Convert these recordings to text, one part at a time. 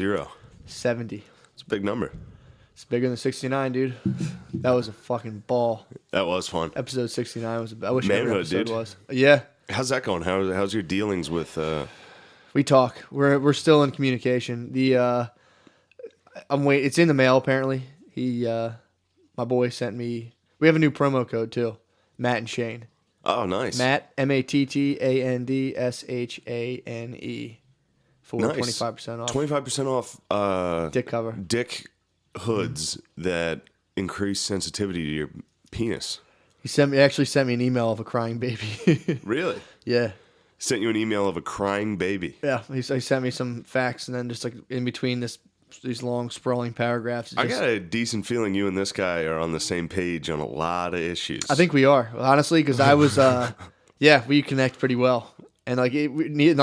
0. 70. It's a big number. It's bigger than 69, dude. That was a fucking ball. That was fun. Episode 69 was. I wish every Manhood, episode dude. was. Yeah. How's that going? How's your dealings with? We talk. We're still in communication. I'm waiting. It's in the mail apparently. My boy sent me. We have a new promo code too. Matt and Shane. Oh, nice. Matt MATTANDSHANE for Nice. 25% off. 25% off. Dick cover. Dick hoods that increase sensitivity to your penis. He actually sent me an email of a crying baby. Really? Yeah. Sent you an email of a crying baby. Yeah. He sent me some facts and then just like in between these long sprawling paragraphs. I got a decent feeling you and this guy are on the same page on a lot of issues. I think we are, honestly, because I was, we connect pretty well. And neither of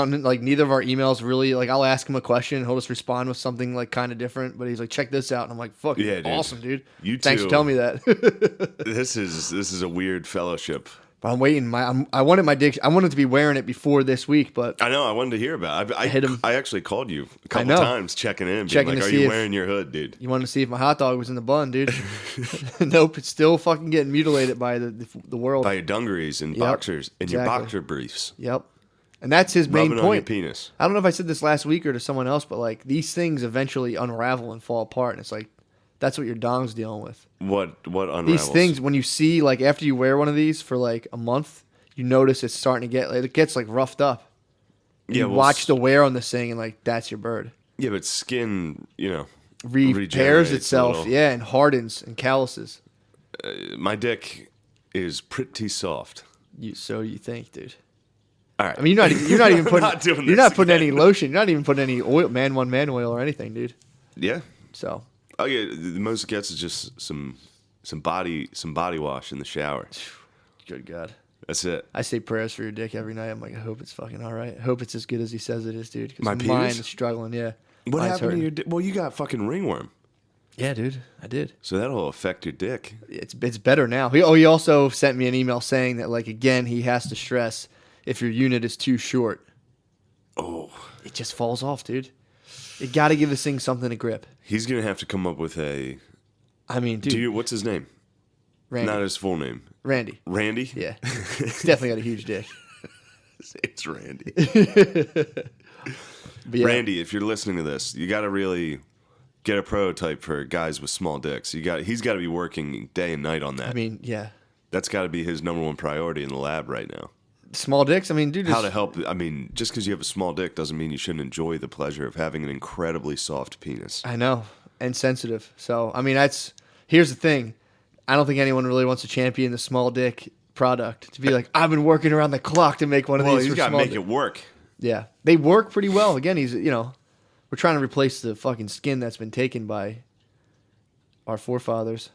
our emails really, like, I'll ask him a question and he'll just respond with something like kind of different. But he's like, check this out. And I'm like, fuck, yeah, dude. awesome, dude. You Thanks too. for telling me that. This is a weird fellowship. But I'm waiting. I wanted my dick. I wanted to be wearing it before this week, but I know. I wanted to hear about it. I hit him. I actually called you a couple times checking in, being like, "Are you wearing your hood, dude?" You wanted to see if my hot dog was in the bun, dude. Nope, it's still fucking getting mutilated by the world. By your dungarees and boxers and your boxer briefs. Yep. And that's his main Rubbing point. on your penis. I don't know if I said this last week or to someone else, but like these things eventually unravel and fall apart, and it's like that's what your dong's dealing with. What unravels? These things, when you see like after you wear one of these for like a month, you notice it's starting to get it gets like roughed up. You watch the wear on this thing, and like that's your bird. Yeah, but skin, repairs itself, and hardens and calluses. My dick is pretty soft. So you think, dude? All right. I mean, you're not even putting you're not putting any lotion. You're not even putting any oil, man oil or anything, dude. Yeah. So. Oh yeah, the most it gets is just some body wash in the shower. Good God. That's it. I say prayers for your dick every night. I'm like, I hope it's fucking all right. I hope it's as good as he says it is, dude. My Because penis? mine is struggling. Yeah. What Mine's happened hurting. to your dick? Well, you got fucking ringworm. Yeah, dude. I did. So that'll affect your dick. It's better now. He also sent me an email saying that like again he has to stress if your unit is too short. Oh. It just falls off, dude. You got to give this thing something to grip. He's gonna have to come up with a. I mean, dude. What's his name? Randy. Not his full name. Randy. Randy? Yeah. He's definitely got a huge dick. It's Randy. But yeah. Randy, if you're listening to this, you got to really get a prototype for guys with small dicks. He's got to be working day and night on that. I mean, yeah. That's got to be his number one priority in the lab right now. Small dicks? I mean, dude. How to help. I mean, just because you have a small dick doesn't mean you shouldn't enjoy the pleasure of having an incredibly soft penis. I know. And sensitive. So, I mean, here's the thing. I don't think anyone really wants to champion the small dick product. To be like, I've been working around the clock to make one of these he's for got to small make dick. it work. Yeah. They work pretty well. Again, we're trying to replace the fucking skin that's been taken by our forefathers.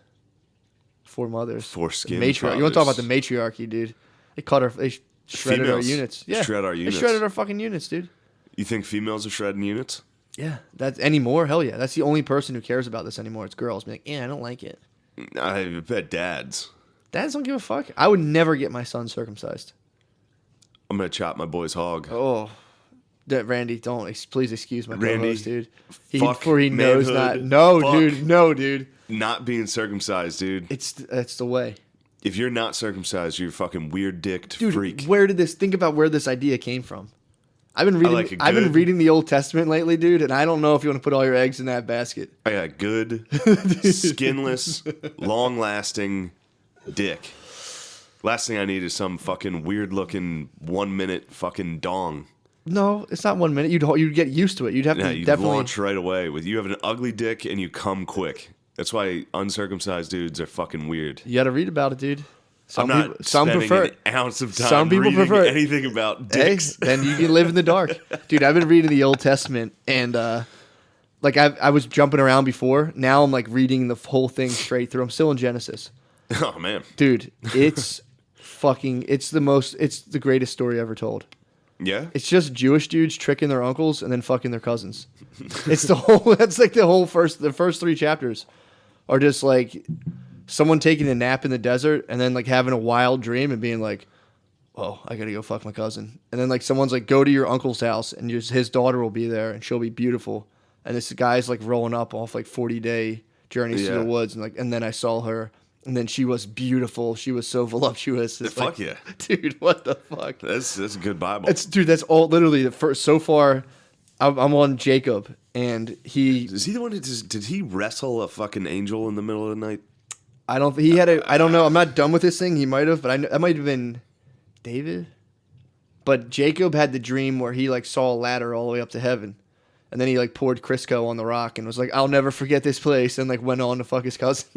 Foremothers. Foreskin Matriarch. fathers. You want to talk about the matriarchy, dude. They shredded our units. Yeah. Shred our units. They shredded our fucking units, dude. You think females are shredding units? Yeah. That's anymore? Hell yeah. That's the only person who cares about this anymore. It's girls. Be like, yeah, I don't like it. I bet dads. Dads don't give a fuck. I would never get my son circumcised. I'm going to chop my boy's hog. Oh. Randy, don't. Please excuse my Randy, co-host, dude. fuck He knows manhood. not. No, Fuck. dude. No, dude. Not being circumcised, dude. That's the way. If you're not circumcised, you're a fucking weird-dicked Dude, freak. think about where this idea came from. I've been been reading the Old Testament lately, dude, and I don't know if you want to put all your eggs in that basket. I got a good, skinless, long-lasting dick. Last thing I need is some fucking weird-looking 1 minute fucking dong. No, it's not 1 minute. You'd get used to it. You'd have to You'd definitely launch right away. You have an ugly dick and you come quick. That's why uncircumcised dudes are fucking weird. You got to read about it, dude. I'm not spending an ounce of time Some people reading prefer it. anything about Hey, dicks. then you can live in the dark, dude. I've been reading the Old Testament, and I was jumping around before. Now I'm like reading the whole thing straight through. I'm still in Genesis, Oh, man. dude. It's the greatest story ever told. Yeah? It's just Jewish dudes tricking their uncles and then fucking their cousins. That's like the first 3 chapters are just like someone taking a nap in the desert and then like having a wild dream and being like, oh, I gotta go fuck my cousin. And then like someone's like, go to your uncle's house and his daughter will be there and she'll be beautiful. and this guy's like rolling up off like 40-day journeys through the woods, and then I saw her, and then she was beautiful. She was so voluptuous. It's fuck like, yeah, dude, what the fuck? That's a good Bible. That's all literally the first so far. I'm on Jacob, and is he the one did he wrestle a fucking angel in the middle of the night? I don't know. I'm not done with this thing. He might have, but that might have been David. But Jacob had the dream where he like saw a ladder all the way up to heaven. And then he like poured Crisco on the rock and was like, I'll never forget this place, and like went on to fuck his cousin.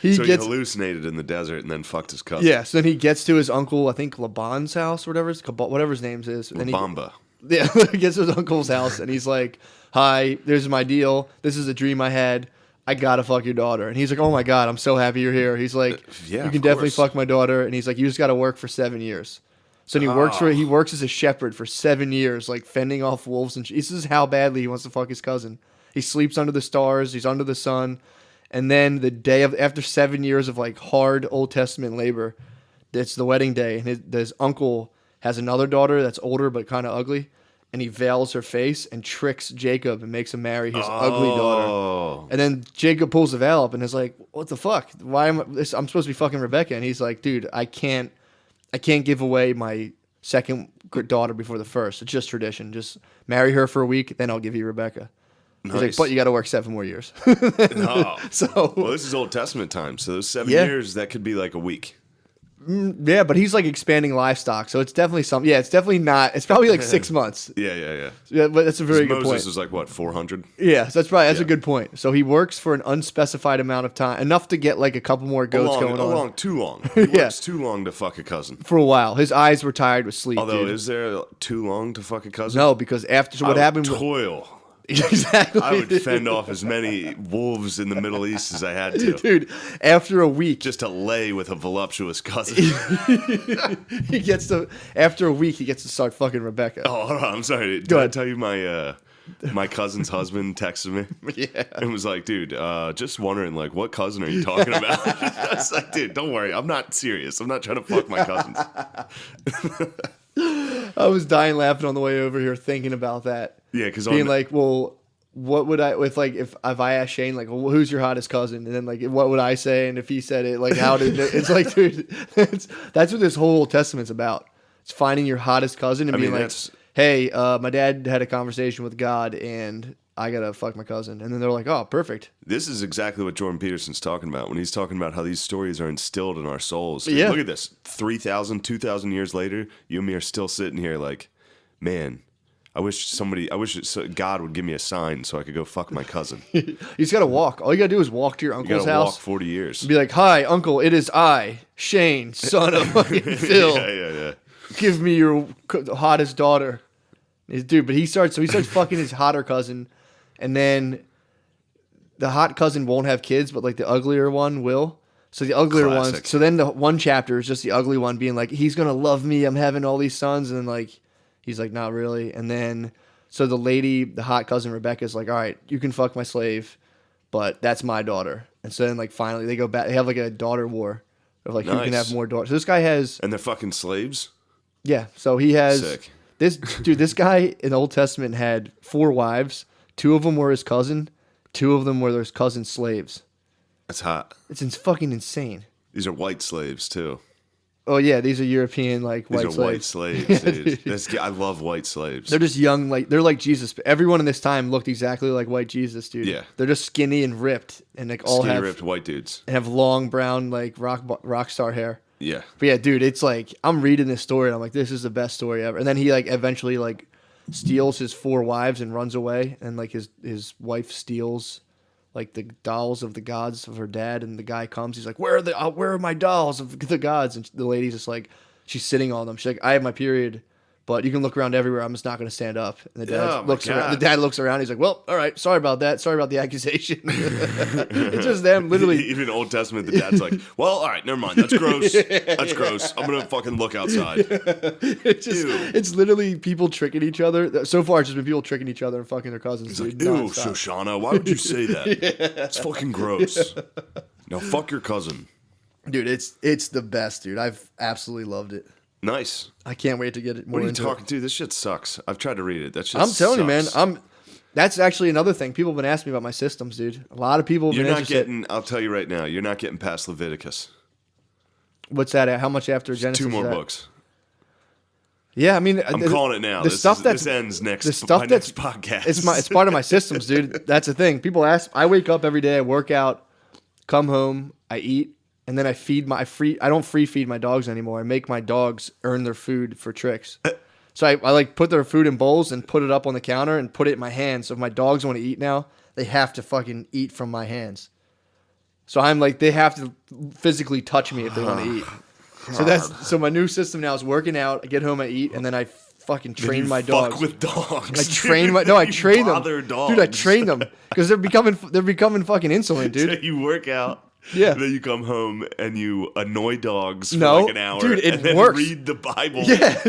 He hallucinated in the desert and then fucked his cousin. Yeah, so then he gets to his uncle, I think Laban's house or whatever his name is. Labamba. Yeah, he gets to his uncle's house and he's like, hi, there's my deal. This is a dream I had. I gotta fuck your daughter. And he's like, oh my God, I'm so happy you're here. He's like, you can definitely fuck my daughter. And he's like, you just gotta work for 7 years. So then he works as a shepherd for 7 years, like fending off wolves. And this is how badly he wants to fuck his cousin. He sleeps under the stars. He's under the sun. And then the day after 7 years of like hard Old Testament labor, it's the wedding day. And his uncle has another daughter that's older but kind of ugly. And he veils her face and tricks Jacob and makes him marry his ugly daughter. And then Jacob pulls the veil up and is like, what the fuck? Why am I'm supposed to be fucking Rebecca? And he's like, dude, I can't give away my second daughter before the first. It's just tradition. Just marry her for a week, then I'll give you Rebecca. Nice. He's like, but you got to work 7 more years. Well, this is Old Testament time, so those 7 years, that could be like a week. Yeah, but he's like expanding livestock, so it's definitely something. Yeah, it's definitely not. It's probably like 6 months. Yeah. Yeah, but that's a very good Moses point. was like what, 400? Yeah, so that's a good point. So he works for an unspecified amount of time, enough to get like a couple more goats going on. Too long. He works too long to fuck a cousin. For a while, his eyes were tired with sleep. Although, is there too long to fuck a cousin? No, because after what happened, toil. Exactly. I would fend off as many wolves in the Middle East as I had to. Dude, after a week. Just to lay with a voluptuous cousin. After a week, he gets to start fucking Rebecca. Oh, hold on. I'm sorry. Did I tell you my cousin's husband texted me? Yeah. And was like, dude, just wondering, like, what cousin are you talking about? I was like, dude, don't worry. I'm not serious. I'm not trying to fuck my cousins. I was dying laughing on the way over here thinking about that. Yeah, because being like, well, what would I with like if I asked Shane like, well, who's your hottest cousin, and then like, what would I say, and if he said it, like, how did it's like, dude, that's what this whole Old Testament's about. It's finding your hottest cousin and being like, hey, my dad had a conversation with God, and I gotta fuck my cousin, and then they're like, oh, perfect. This is exactly what Jordan Peterson's talking about when he's talking about how these stories are instilled in our souls. Yeah. Look at this. 3,000, 2,000 years later, you and me are still sitting here like, man, I wish God would give me a sign so I could go fuck my cousin. You just gotta walk. All you gotta do is walk to your uncle's house. house. Walk 40 years. Be like, hi, uncle, it is I, Shane, son of fucking Phil. Yeah. Give me your hottest daughter. Dude, but he starts fucking his hotter cousin, and then the hot cousin won't have kids, but like the uglier one will. So the uglier one. So then the one chapter is just the ugly one being like, he's gonna love me. I'm having all these sons, and then like he's like, not really. And then so the hot cousin Rebecca is like, all right, you can fuck my slave, but that's my daughter. And so then like finally they go back. They have like a daughter war of like, who can have more daughters. So this guy has, and they're fucking slaves. Yeah. So he has. Sick. This guy in the Old Testament had 4 wives. 2 of them were his cousin. 2 of them were his cousin's slaves. That's hot. It's fucking insane. These are white slaves too. Oh yeah, these are European like white slaves. These are white slaves, dude. I love white slaves. They're just young, like they're like Jesus. Everyone in this time looked exactly like white Jesus, dude. Yeah. They're just skinny and ripped, and like all have ripped white dudes and have long brown like rock star hair. Yeah. But yeah, dude, it's like I'm reading this story and I'm like, this is the best story ever. And then he like eventually like steals his 4 wives and runs away, and like his wife steals like the dolls of the gods of her dad, and the guy comes, he's like, where are my dolls of the gods? And the lady's just like, she's sitting on them. She's like, I have my period, but you can look around everywhere. I'm just not going to stand up. And the dad looks around. The dad looks around. He's like, well, all right. Sorry about that. Sorry about the accusation. It's just them, literally. Even Old Testament, the dad's like, well, all right, never mind. That's gross. That's gross. I'm going to fucking look outside. It's literally people tricking each other. So far, it's just been people tricking each other and fucking their cousins. He's like, ew, Shoshana, why would you say that? It's fucking gross. Now fuck your cousin. Dude, it's the best, dude. I've absolutely loved it. Nice. I can't wait to get it more What are you into talking it. to? This shit sucks. I've tried to read it. That shit I'm telling you, man. sucks. That's actually another thing. People have been asking me about my systems, dude. A lot of people have You're been not interested. getting, I'll tell you right now, you're not getting past Leviticus. What's that at? How much after Genesis? 2 more is that? books. I'm calling it now. The stuff this ends next. The stuff my that's next podcast. It's part of my systems, dude. That's the thing. People ask. I wake up every day. I work out, come home, I eat, and then I feed my I don't free feed my dogs anymore. I make my dogs earn their food for tricks. So I like put their food in bowls and put it up on the counter and put it in my hands. So if my dogs want to eat now, they have to fucking eat from my hands. So I'm like, they have to physically touch me if they want to eat. So my new system now is working out. I get home, I eat, and then I fucking train my dogs. Fuck with dogs. I train my I train them, dogs. dude. I train them because they're becoming fucking insolent, dude. So you work out. Yeah. And then you come home and you annoy dogs for No, like an hour. dude, it and then works. read the Bible. Yeah,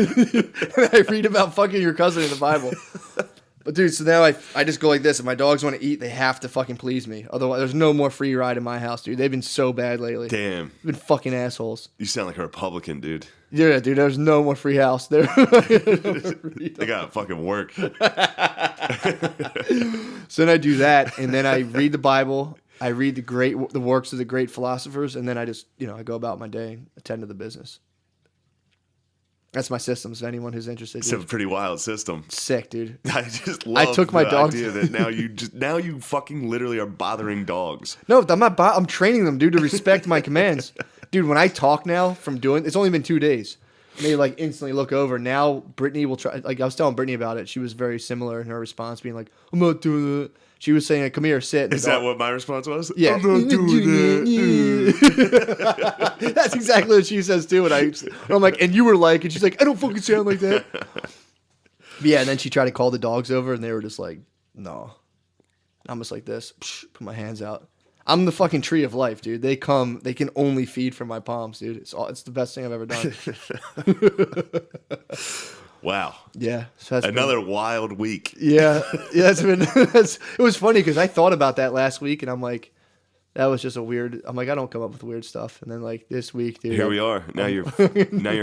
I read about fucking your cousin in the Bible. But dude, so now I just go like this. If my dogs want to eat, they have to fucking please me. Otherwise, there's no more free ride in my house, dude. They've been so bad lately. Damn. They've been fucking assholes. You sound like a Republican, dude. Yeah, dude. There's no more free house there. They gotta fucking work. So then I do that, and then I read the Bible. I read the works of the great philosophers, and then I just, I go about my day and attend to the business. That's my systems. Anyone who's interested. It's a pretty wild system. Sick, dude. I just love took my the dogs- idea that now you fucking literally are bothering dogs. No, I'm not. I'm training them, dude, to respect my commands. Dude, when I talk now from doing, it's only been 2 days. And they like instantly look over. Now Brittany will try. Like I was telling Brittany about it. She was very similar in her response, being like, "I'm not doing that." She was saying, "Come here, sit." Is that what my response was? Yeah. I'm not doing that. That's exactly what she says too. And I'm like, and you were like, and she's like, I don't fucking sound like that. But yeah, and then she tried to call the dogs over, and they were just like, no. I'm just like this, put my hands out. I'm the fucking tree of life, dude. They can only feed from my palms, dude. It's the best thing I've ever done. Wow. Yeah. So Another wild week. Yeah. That's been. It was funny because I thought about that last week, and I'm like, that was just a weird. I'm like, I don't come up with weird stuff, and then like this week, dude. Here we are. Now you're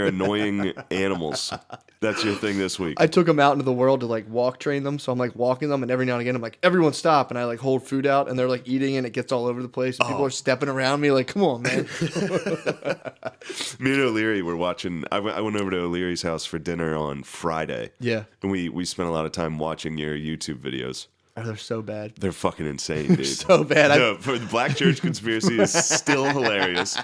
annoying animals. That's your thing this week. I took them out into the world to like walk train them, so I'm like walking them, and every now and again I'm like, everyone stop, and I like hold food out, and they're like eating, and it gets all over the place, and people are stepping around me like, come on, man. Me and O'Leary were watching. I went over to O'Leary's house for dinner on Friday. Yeah. And we spent a lot of time watching your YouTube videos. Oh, they're so bad. They're fucking insane, dude. So bad. For the Black Church Conspiracy is still hilarious.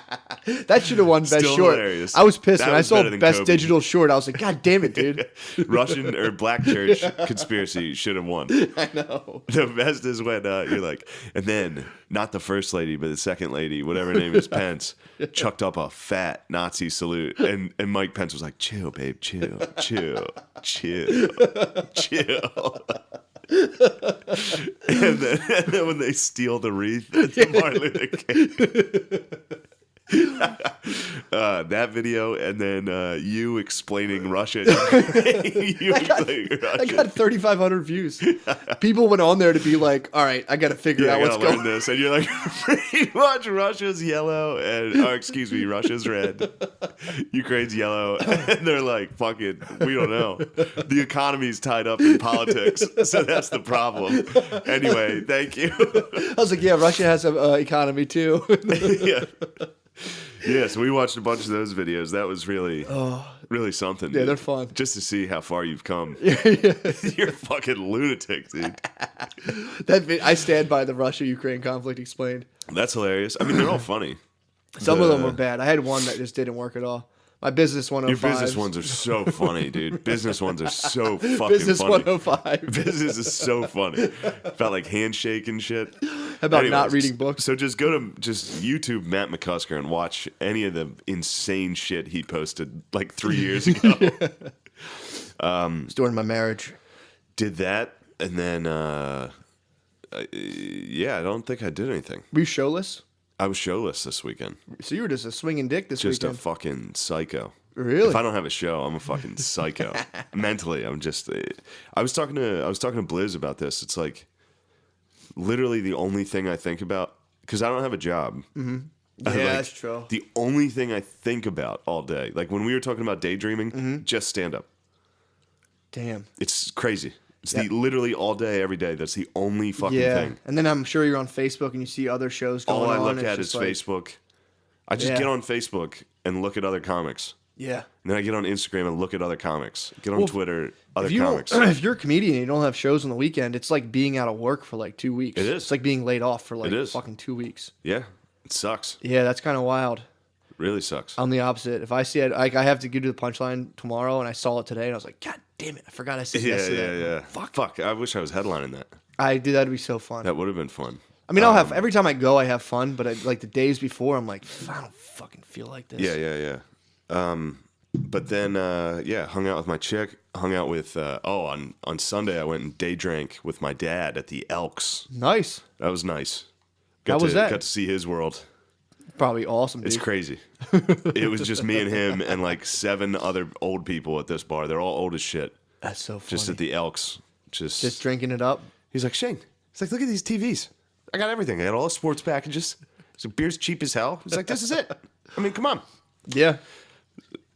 That should have won Best Still Short. hilarious. I was pissed That when I was saw better than Best Kobe. Digital Short. I was like, God damn it, dude. Russian or Black Church Conspiracy should have won. I know. The best is when you're like, and then not the first lady, but the second lady, whatever her name is, Pence, chucked up a fat Nazi salute, and Mike Pence was like, "Chill, babe, chill, chill, chill, chill." and then when they steal the wreath, it's Martin Luther King. That video, and then you explaining Russia. I got 3,500 views. People went on there to be like, all right, I got to figure out I what's gotta going learn this. And you're like, pretty much Russia's yellow, Russia's red. Ukraine's yellow. And they're like, fuck it, we don't know. The economy's tied up in politics, so that's the problem. Anyway, thank you. I was like, yeah, Russia has an economy too. Yeah. Yeah, so we watched a bunch of those videos. That was really something. Yeah, dude. they're fun. Just to see how far you've come. You're a fucking lunatic, dude. I stand by the Russia-Ukraine conflict explained. That's hilarious. I mean, they're all funny. Some of them were bad. I had one that just didn't work at all. My Business 105. Your business ones are so funny, dude. Business ones are so fucking Business funny. 105. Business is so funny. About like handshake and shit. How about not reading books? So just go to YouTube Matt McCusker and watch any of the insane shit he posted like 3 years ago. It's during my marriage. Did that, and then yeah, I don't think I did anything. Were you showless? I was showless this weekend. So you were just a swinging dick this Just weekend. a fucking psycho. Really? If I don't have a show, I'm a fucking psycho. Mentally, I'm just. I was talking to Blizz about this. It's like literally the only thing I think about because I don't have a job. Mm-hmm. Yeah, that's true. The only thing I think about all day, like when we were talking about daydreaming, just stand up. Damn. It's crazy. It's literally all day, every day. That's the only fucking thing. And then I'm sure you're on Facebook and you see other shows going on. All I look at is Facebook. I just get on Facebook and look at other comics. Yeah. And then I get on Instagram and look at other comics. Get on Twitter, other comics. If you're a comedian and you don't have shows on the weekend, it's like being out of work for like 2 weeks. It is. It's like being laid off for like fucking 2 weeks. Yeah. It sucks. Yeah, that's kind of wild. Really sucks. I'm the opposite. If I see it, like I have to go to the Punchline tomorrow, and I saw it today, and I was like, God damn it, I forgot I said yesterday. Yeah. Fuck. I wish I was headlining that. That'd be so fun. That would have been fun. I mean, I'll have every time I go, I have fun, but like the days before, I'm like, I don't fucking feel like this. Yeah. But then, hung out with my chick. Hung out with, on Sunday, I went and day drank with my dad at the Elks. Nice. That was nice. How was that? Got to see his world. Probably awesome, dude. It's crazy. It was just me and him and like 7 other old people at this bar. They're all old as shit. That's so funny. Just at the Elks. Just drinking it up. He's like, Shane, he's like, look at these TVs. I got everything. I got all the sports packages. So beer's cheap as hell. He's like, this is it. I mean, come on. Yeah.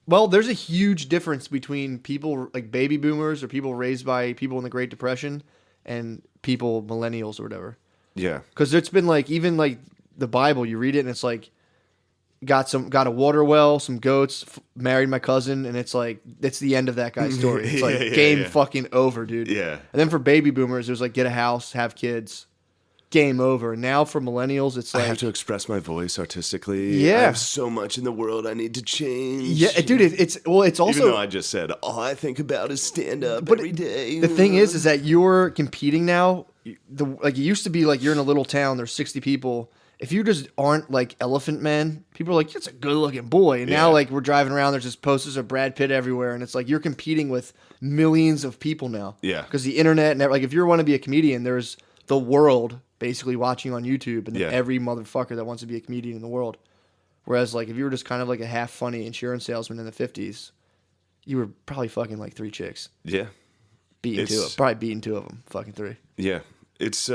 Well, there's a huge difference between people like baby boomers or people raised by people in the Great Depression and people, millennials or whatever. Yeah. Because it's been like, even like the Bible, you read it and it's like, got a water well, some goats, married my cousin, and it's like, it's the end of that guy's story. It's like game fucking over, dude. Yeah. And then for baby boomers, there's like, get a house, have kids. Game over. And now for millennials, it's like I have to express my voice artistically. Yeah. I have so much in the world I need to change. Yeah, dude, it's also, even though I just said all I think about is stand up every day. The thing is that you're competing now. Like it used to be like you're in a little town, there's 60 people. If you just aren't like Elephant Man, people are like, that's a good looking boy. And now like we're driving around, there's just posters of Brad Pitt everywhere, and it's like you're competing with millions of people now. Yeah. Because the internet and like if you want to be a comedian, there's the world basically watching on YouTube, and then every motherfucker that wants to be a comedian in the world. Whereas like if you were just kind of like a half funny insurance salesman in the 50s, you were probably fucking like 3 chicks. Yeah. Probably beating 2 of them. Fucking 3. Yeah. It's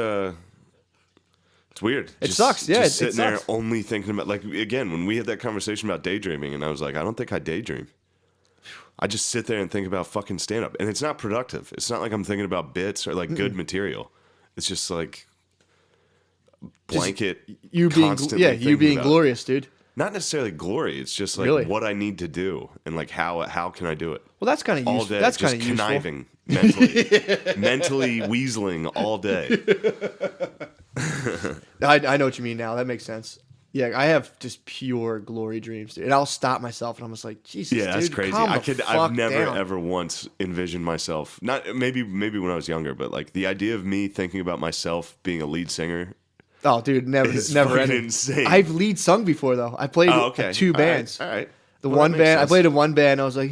weird. It sucks. Yeah, just sitting there sucks. only thinking about, like, again, when we had that conversation about daydreaming, and I was like, I don't think I daydream. I just sit there and think about fucking stand up, and it's not productive. It's not like I'm thinking about bits or like good material. It's just like blanket. You being about glorious, dude. Not necessarily glory. It's just like Really? what I need to do and like how can I do it? Well, that's kind of all useful. day. That's just kind of useful. conniving mentally weaseling all day. I know what you mean now. That makes sense. Yeah, I have just pure glory dreams, dude. And I'll stop myself, and I'm just like, Jesus, Yeah, that's dude, crazy. calm the I've fuck never down. ever once envisioned myself. Not maybe when I was younger, but like the idea of me thinking about myself being a lead singer. Oh, dude, never fucking ended. insane. I've lead sung before though. I played okay. 2 bands. All right. The Well, one that makes band I sense. played in one band. I was like,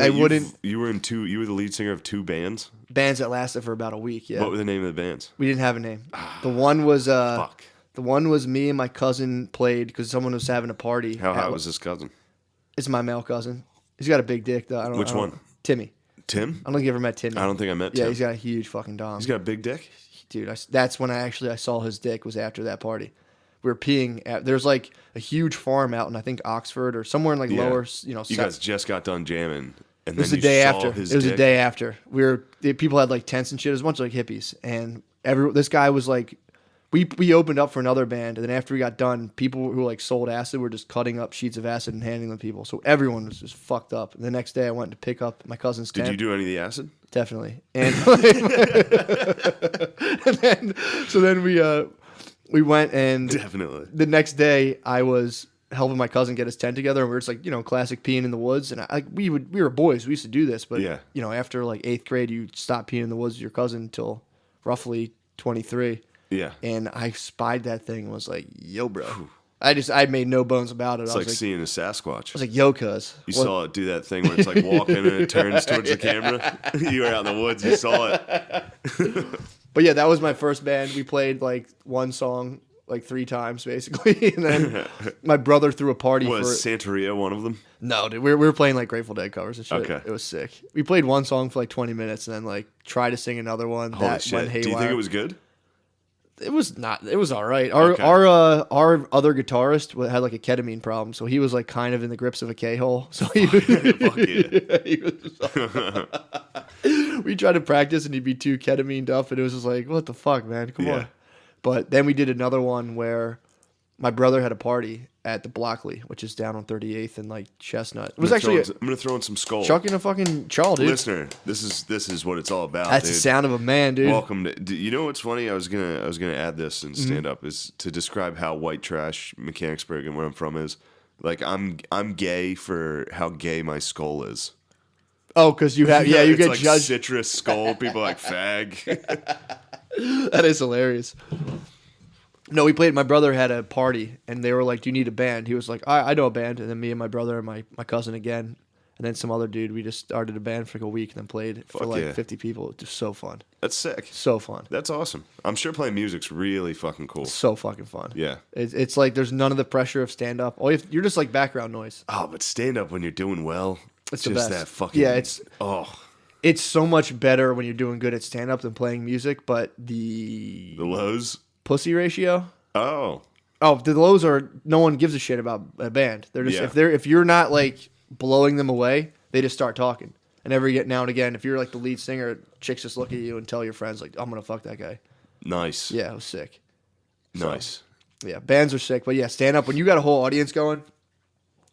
I wouldn't. You were in 2. You were the lead singer of 2 bands. Bands that lasted for about a week. Yeah. What were the name of the bands? We didn't have a name. The one was Fuck. The one was me and my cousin played because someone was having a party. How hot was this cousin? It's my male cousin. He's got a big dick though. Which one? Timmy. Tim? I don't think you ever met Timmy. I don't think I met Yeah, Tim. he's got a huge fucking dong. He's got a big dick? Dude, that's when I saw his dick, was after that party. We were peeing at, there's like a huge farm out in I think Oxford or somewhere in like lower, You guys just got done jamming. And it was then the day saw after. his It was the dick? day after. People had like tents and shit. It was a bunch of like hippies, and this guy was like, we opened up for another band, and then after we got done, people who like sold acid were just cutting up sheets of acid and handing them to people. So everyone was just fucked up. And the next day, I went to pick up my cousin's tent. Did you do any of the acid? Definitely. And, so then we went, and Definitely. the next day I was helping my cousin get his tent together, and we were just like, classic peeing in the woods. And we were boys, we used to do this, but Yeah. After like 8th grade, you stop peeing in the woods with your cousin until roughly 23. Yeah. And I spied that thing and was like, yo, bro. I made no bones about it. It's I like was like, seeing a Sasquatch. yo, cuz. You saw it do that thing where it's like walking and it turns towards the camera. You were out in the woods, you saw it. But yeah, that was my first band. We played like one song like 3 times basically, and then my brother threw a party Was for Santeria one of them? No, dude, we were playing like Grateful Dead covers and shit. Okay. It was sick. We played one song for like 20 minutes and then like tried to sing another one Holy that shit. went haywire. Do you think it was good? It was not. It was all right. Our Okay. our other guitarist had like a ketamine problem, so he was like kind of in the grips of a K-hole. So he, Fuck yeah. he was we tried to practice, and he'd be too ketamined up, and it was just like, what the fuck, man? Come Yeah. on. But then we did another one where my brother had a party at the Blockley, which is down on 38th and like Chestnut. It was actually I'm gonna throw in some skull. chucking a fucking chaw, dude. Listener, this is what it's all about. That's dude. the sound of a man, dude. Welcome to. You know what's funny? I was gonna add this in stand up is to describe how white trash Mechanicsburg and where I'm from is. Like I'm gay for how gay my skull is. Oh, because you have you it's get like judged. citrus skull. People are like fag. That is hilarious. No, we played. My brother had a party, and they were like, "Do you need a band?" He was like, "I know a band." And then me and my brother and my cousin again, and then some other dude. We just started a band for like a week, and then played for Fuck like yeah. 50 people. It's just so fun, That's sick. so fun, That's awesome. I'm sure playing music's really fucking cool. so fucking fun. Yeah. It's like there's none of the pressure of stand up. You're just like background noise. Oh, but stand up when you're doing well. It's the just best. that fucking. Yeah, it's oh it's so much better when you're doing good at stand up than playing music. But the the lows. pussy ratio. Oh. Oh, the lows are no one gives a shit about a band. They're just Yeah. if you're not like blowing them away, they just start talking. And now and again, if you're like the lead singer, chicks just look at you and tell your friends like, "I'm gonna fuck that guy." Nice. Yeah, it was sick. So, Nice. yeah, bands are sick, but yeah, stand up when you got a whole audience going,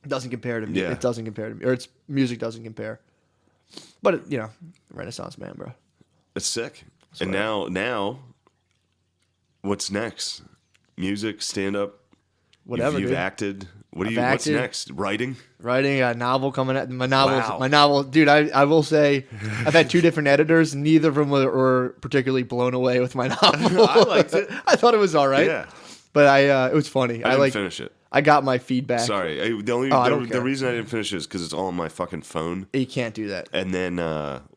it doesn't compare to me. Yeah. It doesn't compare to me, or it's music doesn't compare. But Renaissance man, bro. It's sick. And now, what's next? Music, stand up. Whatever, You've dude. acted. What's acted. next? Writing. Writing a novel coming out. Wow. My novel, dude. I will say, I've had 2 different editors. Neither of them were particularly blown away with my novel. I liked it. I thought it was all right. Yeah. But it was funny. I didn't finish it. I got my feedback. Sorry. I don't The care. reason I didn't finish it is because it's all on my fucking phone. You can't do that. And then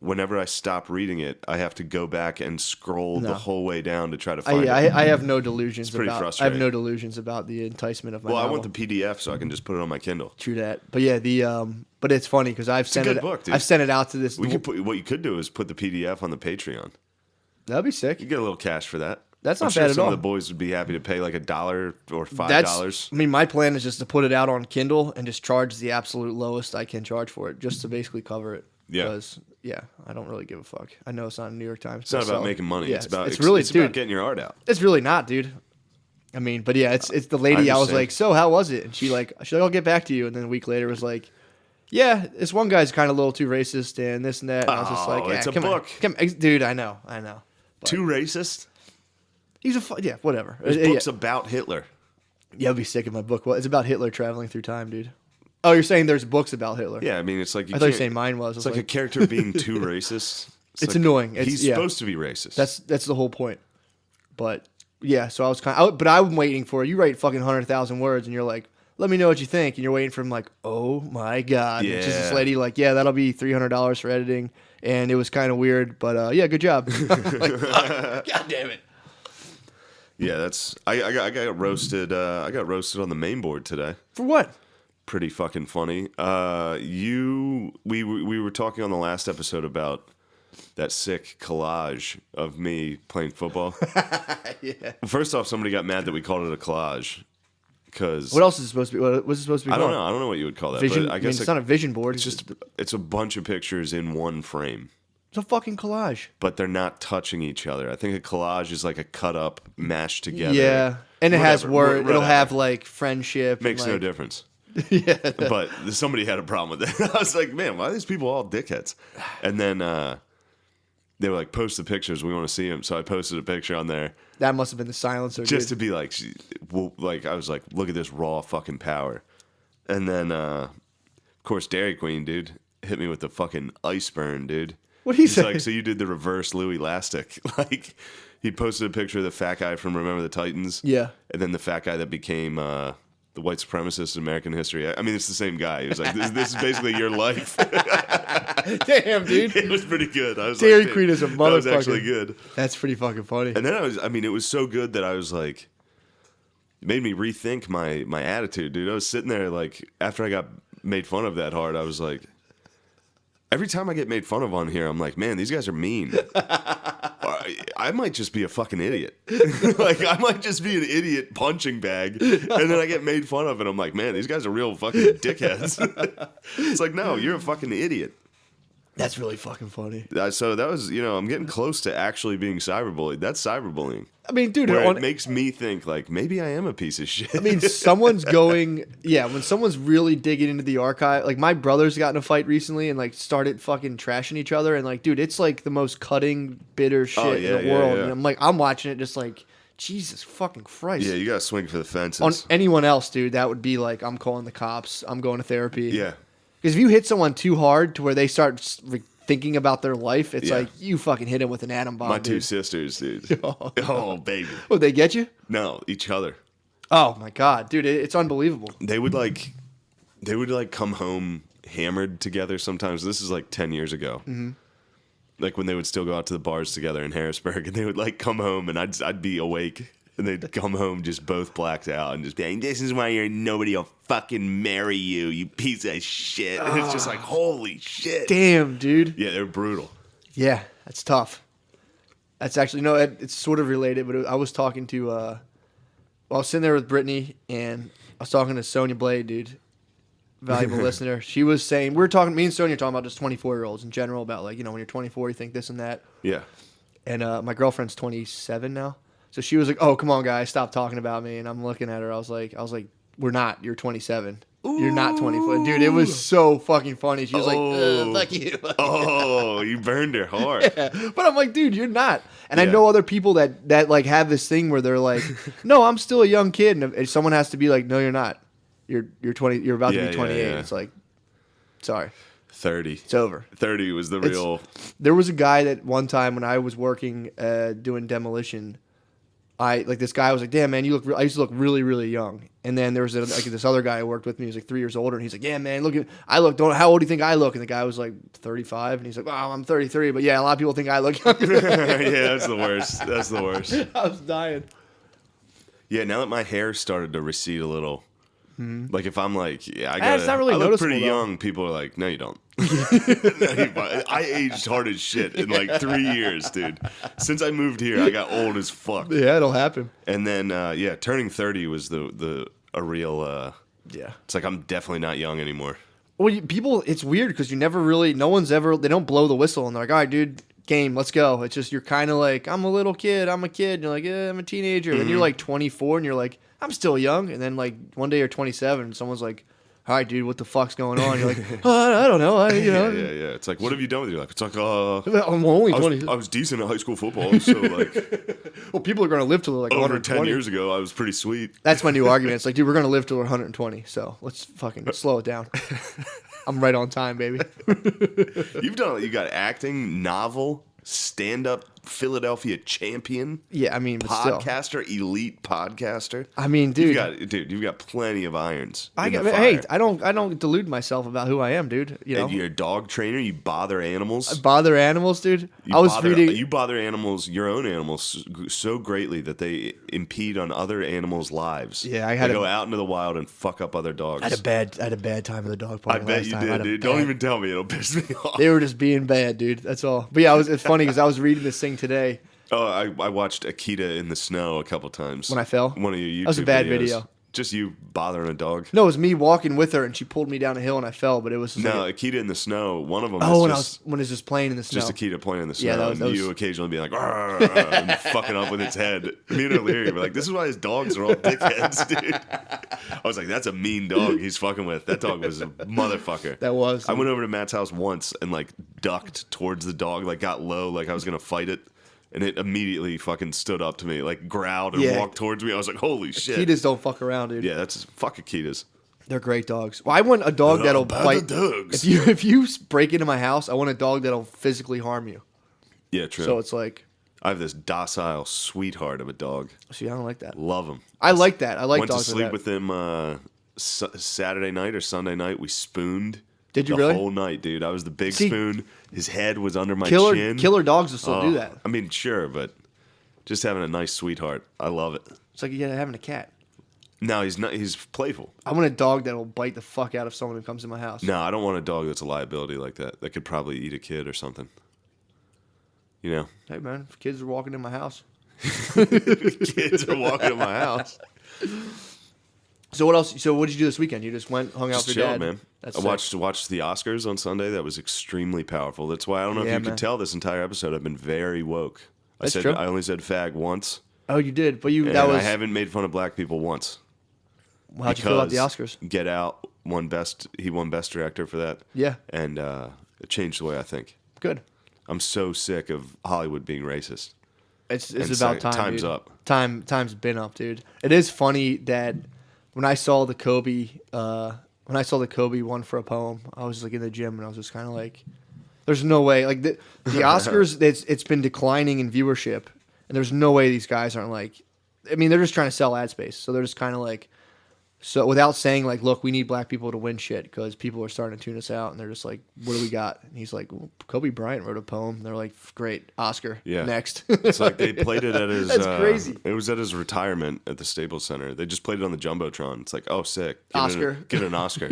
whenever I stop reading it, I have to go back and scroll the No. whole way down to try to find it. I have no delusions pretty about. I have frustrating. no delusions about the enticement of my Well, I novel. want the PDF so I can just put it on my Kindle. True that. But yeah, but it's funny because I've sent good it. book, dude. I've sent it out to this. What you could do is put the PDF on the Patreon. That'd be sick. You get a little cash for that. That's I'm not sure bad at some all. of the boys would be happy to pay like $1 or $5. I mean, my plan is just to put it out on Kindle and just charge the absolute lowest I can charge for it, just to basically cover it. Yeah. Because I don't really give a fuck. I know it's not a New York Times. It's not about making money. Yeah, it's about it's really, it's dude. about getting your art out. It's really not, dude. I mean, but yeah, it's the lady. I was understand. like, so how was it? And she's like, I'll get back to you. And then a week later was like, yeah, this one guy's kind of a little too racist and this and that. And I was just like, it's a come book. on. Dude, I know. But Too racist? he's whatever. There's Yeah. books about Hitler. Yeah, I'd be sick of my book. Well, it's about Hitler traveling through time, dude. Oh, you're saying there's books about Hitler? Yeah, I mean, it's like I thought you were saying mine was. It's like a character being too racist. It's like, annoying. He's supposed to be racist. That's the whole point. But yeah, so I was but I'm waiting for you write fucking 100,000 words, and you're like, let me know what you think, and you're waiting for him like, oh my god, yeah. It's just this lady like, yeah, that'll be $300 for editing, and it was kind of weird, but yeah, good job. Like, god damn it. Yeah, that's I got roasted. I got roasted on the main board today. For what? Pretty fucking funny. We were talking on the last episode about that sick collage of me playing football. Yeah. First off, somebody got mad that we called it a collage. Because What else is it supposed to be? What was it supposed to be? I don't called? know. I don't know what you would call that. Vision. But I I mean, guess it's not a vision board. it's a bunch of pictures in one frame. It's a fucking collage. But they're not touching each other. I think a collage is like a cut up, mashed together. Yeah, and it has Whatever, word. It'll whatever. have like friendship. Makes and, no like, difference. Yeah. But somebody had a problem with it. I was like, man, why are these people all dickheads? And then they were like, post the pictures. We want to see them. So I posted a picture on there That must have been the silencer. just to dude. be like, I was like, look at this raw fucking power. And then, of course, Dairy Queen, dude, hit me with the fucking ice burn, dude. What'd he He's say? like, so you did the reverse Louis Elastic. Like, he posted a picture of the fat guy from Remember the Titans. Yeah. And then the fat guy that became the white supremacist in American history. I mean, it's the same guy. He was like, this is basically your life. Damn, dude. It was pretty good. I was Dairy like, Queen is a That was motherfucker. actually good. That's pretty fucking funny. And then it was so good that I was like, it made me rethink my attitude, dude. I was sitting there like, after I got made fun of that hard, I was like, every time I get made fun of on here, I'm like, man, these guys are mean. I might just be a fucking idiot. Like, I might just be an idiot punching bag, and then I get made fun of, and I'm like, man, these guys are real fucking dickheads. It's like, no, you're a fucking idiot. That's really fucking funny. So that was, I'm getting close to actually being cyberbullied. That's cyberbullying. I mean, dude, Where it makes me think, like, maybe I am a piece of shit. I mean, someone's going, when someone's really digging into the archive, like, my brother's got in a fight recently and, like, started fucking trashing each other, and, like, dude, it's, like, the most cutting, bitter shit in the world. Yeah. And I'm like, I'm watching it just like, Jesus fucking Christ. Yeah, you gotta swing for the fences. On anyone else, dude, that would be like, I'm calling the cops, I'm going to therapy. Yeah. Because if you hit someone too hard to where they start thinking about their life, it's like you fucking hit him with an atom bomb. My dude. 2 sisters, dude. Oh, baby. Would they get you? No, each other. Oh my god, dude, it's unbelievable. They would come home hammered together sometimes. This is like 10 years ago. Mm-hmm. Like when they would still go out to the bars together in Harrisburg, and they would like come home, and I'd be awake, and they'd come home just both blacked out and just be like, "This is why nobody will fucking marry you, you piece of shit." And it's just like, holy shit. Damn, dude. Yeah, they're brutal. Yeah, that's tough. That's actually, no, it's sort of related, but I was talking to, I was sitting there with Brittany, and I was talking to Sonia Blade, dude. Valuable listener. She was saying, me and Sonia are talking about just 24-year-olds in general, about like, when you're 24, you think this and that. Yeah. And my girlfriend's 27 now. So she was like, "Oh, come on, guys, stop talking about me." And I'm looking at her. I was like, "We're not. You're 27. Ooh. You're not 24." Dude, it was so fucking funny. She was like, "Fuck you." Oh, you burned her hard. Yeah. But I'm like, dude, you're not. And I Yeah. know other people that like have this thing where they're like, "No, I'm still a young kid," and if someone has to be like, "No, you're not. You're 20. You're about to be 28." Yeah. It's like, sorry, 30. it's over. 30 was the real. There was a guy that one time when I was working doing demolition, this guy was like, "Damn, man, you look." I used to look really, really young. And then there was this other guy who worked with me. He was like 3 years older, and he's like, "Yeah, man, how old do you think I look?" And the guy was like 35, and he's like, "Wow, I'm 33, but yeah, a lot of people think I look younger." Yeah, that's the worst. That's the worst. I was dying. Yeah, now that my hair started to recede a little, like if I'm like, it's not really I look noticeable, pretty though. young, people are like, "No, you don't." I aged hard as shit in like 3 years, dude. Since I moved here, I got old as fuck. Yeah, it'll happen. And then, turning 30 was a real. Yeah. It's like I'm definitely not young anymore. Well, it's weird because you never really, they don't blow the whistle and they're like, "All right, dude, game, let's go." It's just, you're kind of like, "I'm a little kid, I'm a kid." And you're like, "Yeah, I'm a teenager." And then you're like 24 and you're like, "I'm still young." And then like one day you're 27 and someone's like, "All right, dude, what the fuck's going on?" You're like, I don't know. Yeah. It's like, what have you done with your life? It's like, I'm only 20. I was decent at high school football, so like, Well, people are going to live till they're like over 120. 10 years ago, I was pretty sweet. That's my new argument. It's like, dude, we're going to live till we're 120, so let's fucking slow it down. I'm right on time, baby. You got acting, novel, stand-up, Philadelphia champion. Yeah, I mean, but still. Podcaster, elite podcaster. I mean, dude. You've got plenty of irons. I don't delude myself about who I am, dude. And you're a dog trainer. You bother animals. I bother animals, dude. You bother animals, your own animals, so greatly that they impede on other animals' lives. Yeah, they go out into the wild and fuck up other dogs. I had a bad time at the dog park. I bet you did, dude. Don't even tell me; it'll piss me off. They were just being bad, dude. That's all. But yeah, it's funny because I was reading this thing today. Oh, I watched Akita in the snow a couple times. When I fell? One of your YouTube videos. That was a bad video. Just you bothering a dog? No, it was me walking with her, and she pulled me down a hill, and I fell. But it was just Akita in the snow. One of them. When it's just playing in the snow. Just Akita playing in the snow, Yeah, that was, you occasionally being like, "Arr, arr," and fucking up with its head. Me and O'Leary were like, "This is why his dogs are all dickheads, dude." I was like, "That's a mean dog he's fucking with. That dog was a motherfucker." That was. I went over to Matt's house once and like ducked towards the dog, like got low, like I was gonna fight it. And it immediately fucking stood up to me, like growled and walked towards me. I was like, "Holy shit!" Akitas don't fuck around, dude. Yeah, fuck Akitas. They're great dogs. Well, I want a dog that'll bite. Dogs. If you break into my house, I want a dog that'll physically harm you. Yeah, true. So it's like, I have this docile sweetheart of a dog. see, I don't like that. Love him. I like that. I like Went dogs to sleep like that. with him Saturday night or Sunday night. We spooned. Did you the really? whole night, dude. I was the big spoon. His head was under my chin. Killer dogs will still do that. I mean, sure, but just having a nice sweetheart. I love it. It's like having a cat. No, he's not. He's playful. I want a dog that'll bite the fuck out of someone who comes in my house. No, I don't want a dog that's a liability like that. That could probably eat a kid or something. You know, Hey man, if kids are walking in my house. kids are walking in my house. So what else? So what did you do this weekend? You just went, hung out Just with your chilled, dad. man. That's I sick. watched the Oscars on Sunday. That was extremely powerful. That's why I don't know if Yeah, you man. could tell this entire episode. I've been very woke. That's true. I only said fag once, Oh, you did, but and I haven't made fun of black people once. How'd you feel about the Oscars? Get Out won best. He won best director for that. Yeah, And it changed the way I think. good. I'm so sick of Hollywood being racist. It's And about time. time's dude. up. Time's been up, dude. It is funny that when I saw the Kobe one for a poem, I was like in the gym and I was just kind of like, "There's no way." Like the Oscars, it's been declining in viewership, and there's no way these guys aren't like. I mean, they're just trying to sell ad space, so they're just kind of like. So without saying like, look, we need black people to win shit because people are starting to tune us out, and they're just like, what do we got? And he's like, well, Kobe Bryant wrote a poem. They're like, great, Oscar, next. It's like they played it at his. That's crazy. It was at his retirement at the Staples Center. They just played it on the jumbotron. It's like, oh, sick, get an Oscar.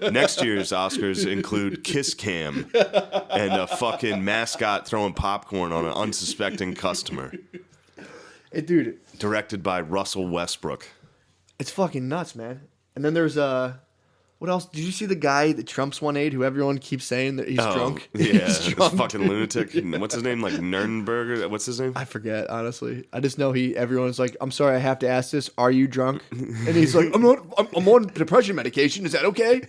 Next year's Oscars include Kiss Cam and a fucking mascot throwing popcorn on an unsuspecting customer. Hey, dude, Directed by Russell Westbrook. it's fucking nuts, man. And then there's what else? Did you see the guy that Trump's 1-8 who everyone keeps saying that he's drunk? Yeah, He's this drunk, fucking dude. lunatic. What's his name? Like Nurnberger? What's his name? I forget, honestly. I just know everyone's like, I'm sorry, I have to ask this. Are you drunk? And he's like, I'm on depression medication. Is that okay?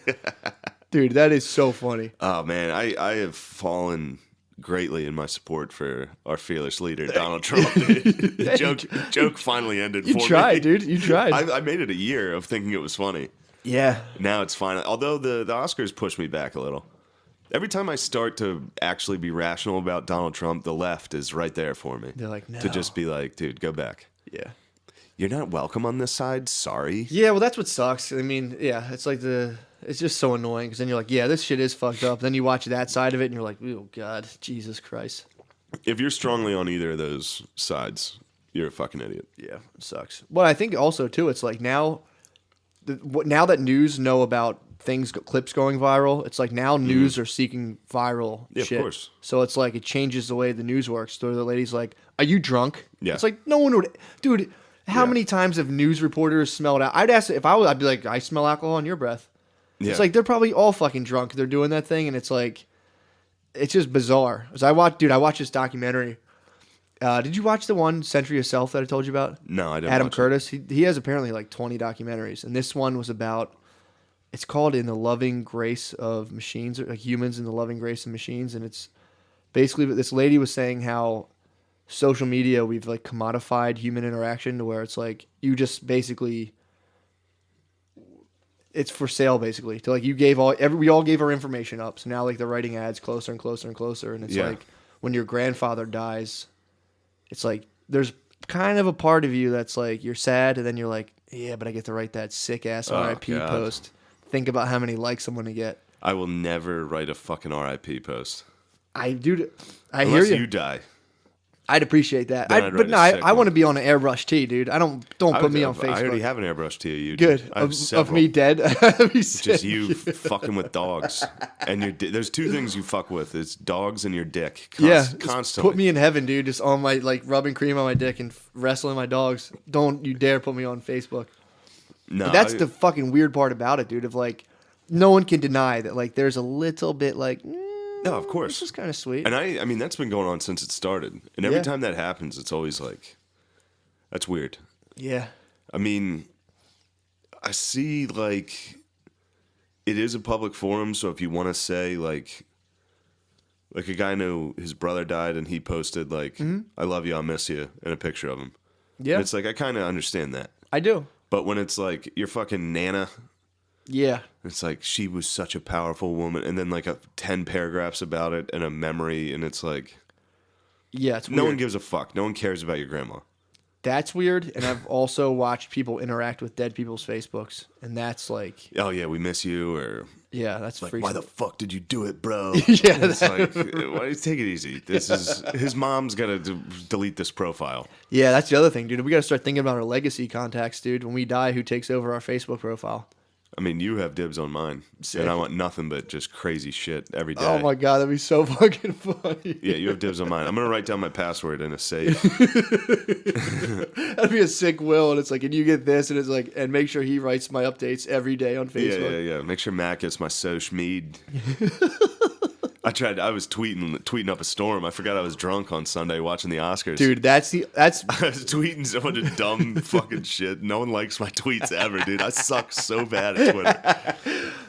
Dude, that is so funny. Oh man, I have fallen greatly in my support for our fearless leader, Donald Trump. The joke finally ended You for tried, me. dude. You tried. I made it a year of thinking it was funny. Yeah. Now it's fine. Although the Oscars push me back a little. Every time I start to actually be rational about Donald Trump, the left is right there for me. They're like, no. To just be like, dude, go back. Yeah. You're not welcome on this side. Sorry. Yeah, well, that's what sucks. I mean, yeah, it's like it's just so annoying because then you're like, yeah, this shit is fucked up. Then you watch that side of it and you're like, oh, God, Jesus Christ. If you're strongly on either of those sides, you're a fucking idiot. Yeah, it sucks. But I think also, too, it's like now that news know about clips going viral, it's like now news are seeking viral Yeah, shit. of course. So it's like it changes the way the news works. So the lady's like, are you drunk? Yeah. It's like no one would. Dude, how many times have news reporters smelled out? I'd ask if I'd be like, I smell alcohol on your breath. Yeah. It's like they're probably all fucking drunk. They're doing that thing, and it's like, it's just bizarre. As I watched this documentary. Did you watch the one Century of Self that I told you about? No, I didn't. Adam watch it. Curtis. He has apparently like 20 documentaries, and this one was about. It's called In the Loving Grace of Machines, or like Humans in the Loving Grace of Machines, and it's basically this lady was saying how social media we've like commodified human interaction to where it's like you just basically. It's for sale, basically. To like we all gave our information up, so now like they're writing ads closer and closer and closer, and it's like when your grandfather dies, it's like there's kind of a part of you that's like you're sad, and then you're like, yeah, but I get to write that sick ass RIP God. post. Think about how many likes I'm gonna get. I will never write a fucking RIP post. I Unless hear you. you die. I'd appreciate that. Then I'd But write no, a sick I want to one. be on an airbrush tee, dude. Don't put me on Facebook. I already have an airbrush to you. Good. I have Of several. me dead. That'd be sick. Just you fucking with dogs. And there's two things you fuck with. It's dogs and your dick. Just Constantly. put me in heaven, dude. Just on my like rubbing cream on my dick and wrestling my dogs. Don't you dare put me on Facebook. No, But that's the fucking weird part about it, dude. Of like, no one can deny that like there's a little bit like. No, of course. This is kind of sweet. And I mean, that's been going on since it started. And every Yeah. time that happens, it's always like, that's weird. Yeah. I mean, I see like, it is a public forum. So if you want to say like a guy knew his brother died and he posted like, I love you, I'll miss you, and a picture of him. Yeah. And it's like, I kind of understand that. I do. But when it's like, your fucking Nana, Yeah. it's like, she was such a powerful woman. And then like 10 paragraphs about it and a memory. And it's like, Yeah, it's weird. no one gives a fuck. No one cares about your grandma. That's weird. And I've also watched people interact with dead people's Facebooks. And that's like, Oh yeah, we miss you, or yeah, that's like, freaky. why the fuck did you do it, bro? Yeah, It's like, why, take it easy. This is his mom's gotta delete this profile. Yeah, that's the other thing, dude. We got to start thinking about our legacy contacts, dude. When we die, who takes over our Facebook profile? I mean, you have dibs on mine, Sick. and I want nothing but just crazy shit every day. Oh my god, that'd be so fucking funny. Yeah, you have dibs on mine. I'm gonna write down my password in a safe. That'd be a sick will, and it's like, and you get this, and it's like, and make sure he writes my updates every day on Facebook. Yeah. Make sure Matt gets my social mead. I was tweeting up a storm. I forgot I was drunk on Sunday watching the Oscars. Dude, that's I was tweeting so much dumb fucking shit. No one likes my tweets ever, dude. I suck so bad at Twitter.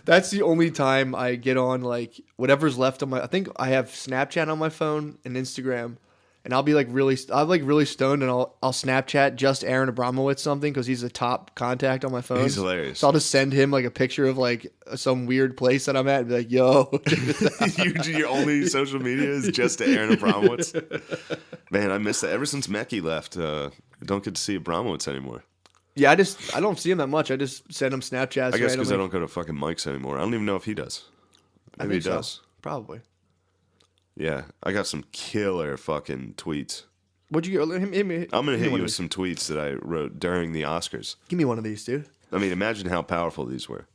that's the only time I get on like whatever's left on my. I think I have Snapchat on my phone and Instagram, and I'll be like really stoned, and I'll Snapchat just Aaron Abramowitz something because he's a top contact on my phone. He's hilarious. So I'll just send him like a picture of like some weird place that I'm at, and be like, "Yo." Your only social media is just Aaron Abramowitz. Man, I missed that. Ever since Mekhi left, I don't get to see Abramowitz anymore. Yeah, I don't see him that much. I just send him Snapchats. I guess because randomly. I don't go to fucking Mike's anymore. I don't even know if he does. Maybe he does. So. Probably. Yeah, I got some killer fucking tweets. What'd you get? I'm gonna hit you with some tweets that I wrote during the Oscars. Give me one of these, dude. I mean, imagine how powerful these were.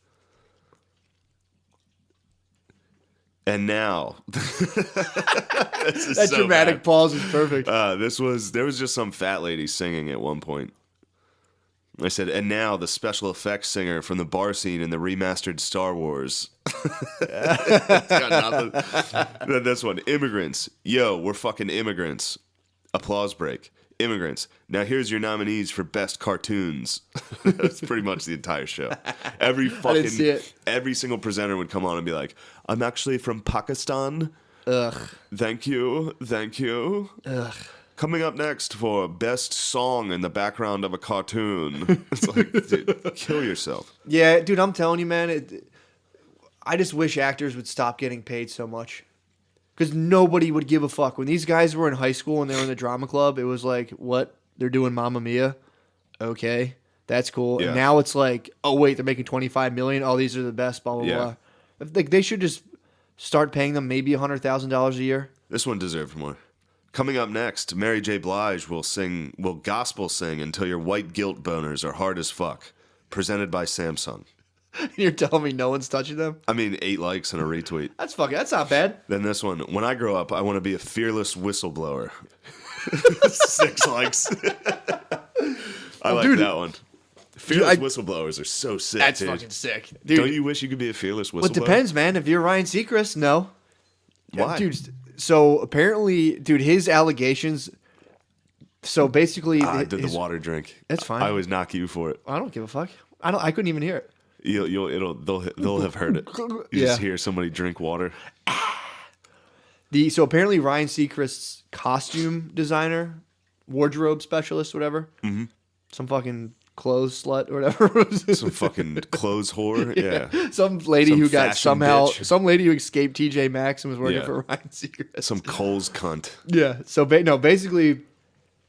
And now, That dramatic pause is perfect. There was just some fat lady singing at one point. I said, and now the special effects singer from the bar scene in the remastered Star Wars. It's got nothing. Then this one, immigrants. Yo, we're fucking immigrants. Applause break. Immigrants. Now here's your nominees for best cartoons. That's pretty much the entire show. Every single presenter would come on and be like, I'm actually from Pakistan. Ugh. Thank you. Ugh. Coming up next for best song in the background of a cartoon. It's like, dude, kill yourself. Yeah, dude, I'm telling you, man. I just wish actors would stop getting paid so much. Because nobody would give a fuck. When these guys were in high school and they were in the drama club, it was like, what? They're doing Mamma Mia? Okay, that's cool. Yeah. And now it's like, oh, wait, they're making $25 million. Oh, these are the best, blah, blah, Yeah. blah. Like, they should just start paying them maybe $100,000 a year. This one deserved more. Coming up next, Mary J. Blige will gospel sing until your white guilt boners are hard as fuck. Presented by Samsung. You're telling me no one's touching them? I mean, 8 likes and a retweet. That's not bad. Then this one, when I grow up, I want to be a fearless whistleblower. 6 likes. I like dude, that one. Fearless whistleblowers are so sick, That's dude. fucking sick. Dude, Don't you wish you could be a fearless whistleblower? well, it depends, man. If you're Ryan Seacrest, no. Why? Dude, so apparently, his allegations. So basically, I did the water drink. That's fine. I always knock you for it. I don't give a fuck. I couldn't even hear it. They'll have heard it. You just hear somebody drink water. So apparently Ryan Seacrest's costume designer, wardrobe specialist, whatever, some fucking clothes slut or whatever, Some fucking clothes whore. Yeah. some lady Some who got fashion somehow bitch. some lady who escaped TJ Maxx and was working Yeah. for Ryan Seacrest. Some Coles cunt. Yeah. So basically,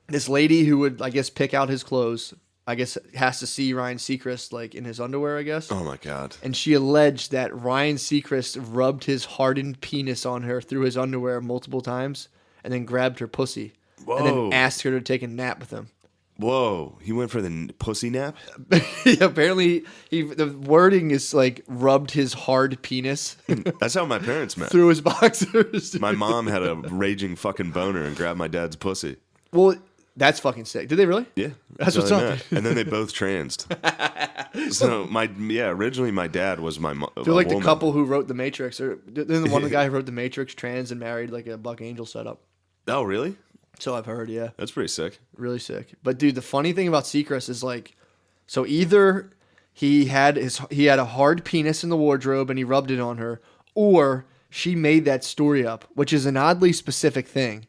this lady who would, I guess, pick out his clothes, I guess, has to see Ryan Seacrest like in his underwear, I guess. Oh my god. And she alleged that Ryan Seacrest rubbed his hardened penis on her through his underwear multiple times, and then grabbed her pussy, and Whoa. then asked her to take a nap with him. Whoa. He went for the pussy nap? Apparently, the wording is like rubbed his hard penis That's how my parents met. through his boxers. My mom had a raging fucking boner and grabbed my dad's pussy. Well, that's fucking sick. Did they really? Yeah. That's how what's they up. met. And then they both transed. So originally my dad was my mom. They're like the couple who wrote The Matrix, or then the guy who wrote The Matrix trans and married like a Buck Angel setup. Oh, really? So I've heard, yeah. That's pretty sick. Really sick. But dude, the funny thing about Seacrest is like, so either he had a hard penis in the wardrobe and he rubbed it on her, or she made that story up, which is an oddly specific thing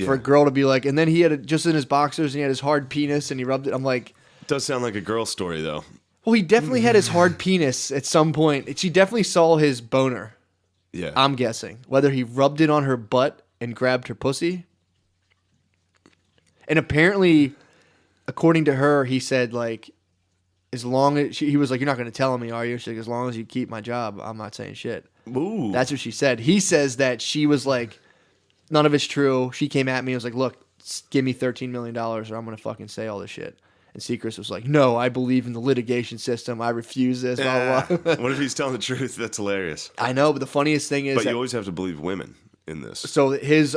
for a girl to be like, and then he had it just in his boxers and he had his hard penis and he rubbed it. I'm like, It does sound like a girl story though. well, he definitely had his hard penis at some point. She definitely saw his boner. Yeah. I'm guessing whether he rubbed it on her butt and grabbed her pussy. And apparently, according to her, he said like, as long as he was like, you're not going to tell me, are you? She's like, as long as you keep my job, I'm not saying shit. Ooh. That's what she said. He says that she was like, none of it's true. She came at me and was like, look, give me $13 million or I'm going to fucking say all this shit. And Seacrest was like, no, I believe in the litigation system. I refuse this. Blah, blah, blah. What if he's telling the truth? That's hilarious. I know, but the funniest thing is But you always have to believe women in this. so his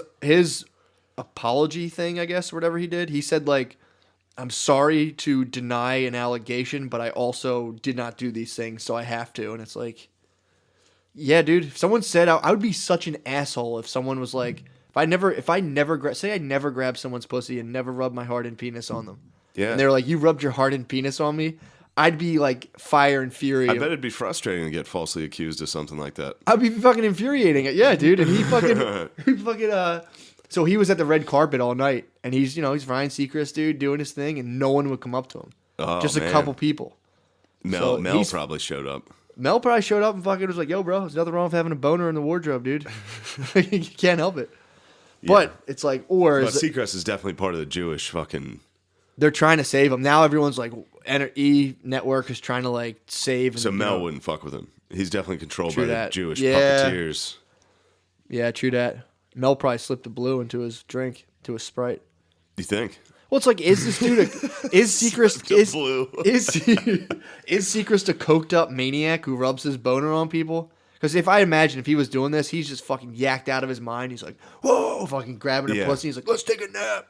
apology thing, I guess, or whatever he did, he said, like, I'm sorry to deny an allegation, but I also did not do these things, so I have to. And it's like, yeah, dude, if someone said, I would be such an asshole if someone was like, if I never say I never grabbed someone's pussy and never rubbed my hardened penis on them. Yeah. And they're like, you rubbed your hardened penis on me? I'd be like fire and fury. I bet it'd be frustrating to get falsely accused of something like that. I'd be fucking infuriating it. Yeah, dude. And he fucking, so he was at the red carpet all night, and he's Ryan Seacrest, dude, doing his thing, and no one would come up to him. Oh, Just man. a couple people. Mel So probably showed up. Mel probably showed up and fucking was like, yo, bro, there's nothing wrong with having a boner in the wardrobe, dude. You can't help it. But it's like, But Seacrest is definitely part of the Jewish fucking... They're trying to save him. Now everyone's like, E! Network is trying to like save. So Mel wouldn't fuck with him. He's definitely controlled True by that. the Jewish Yeah. puppeteers. Yeah, true that. Mel probably slipped the blue into his drink, to his Sprite. You think? Well, it's like, is this dude is Seacrest Blue. is Seacrest a coked up maniac who rubs his boner on people? Because if I imagine if he was doing this, he's just fucking yacked out of his mind. He's like, whoa, fucking grabbing a pussy. He's like, let's take a nap.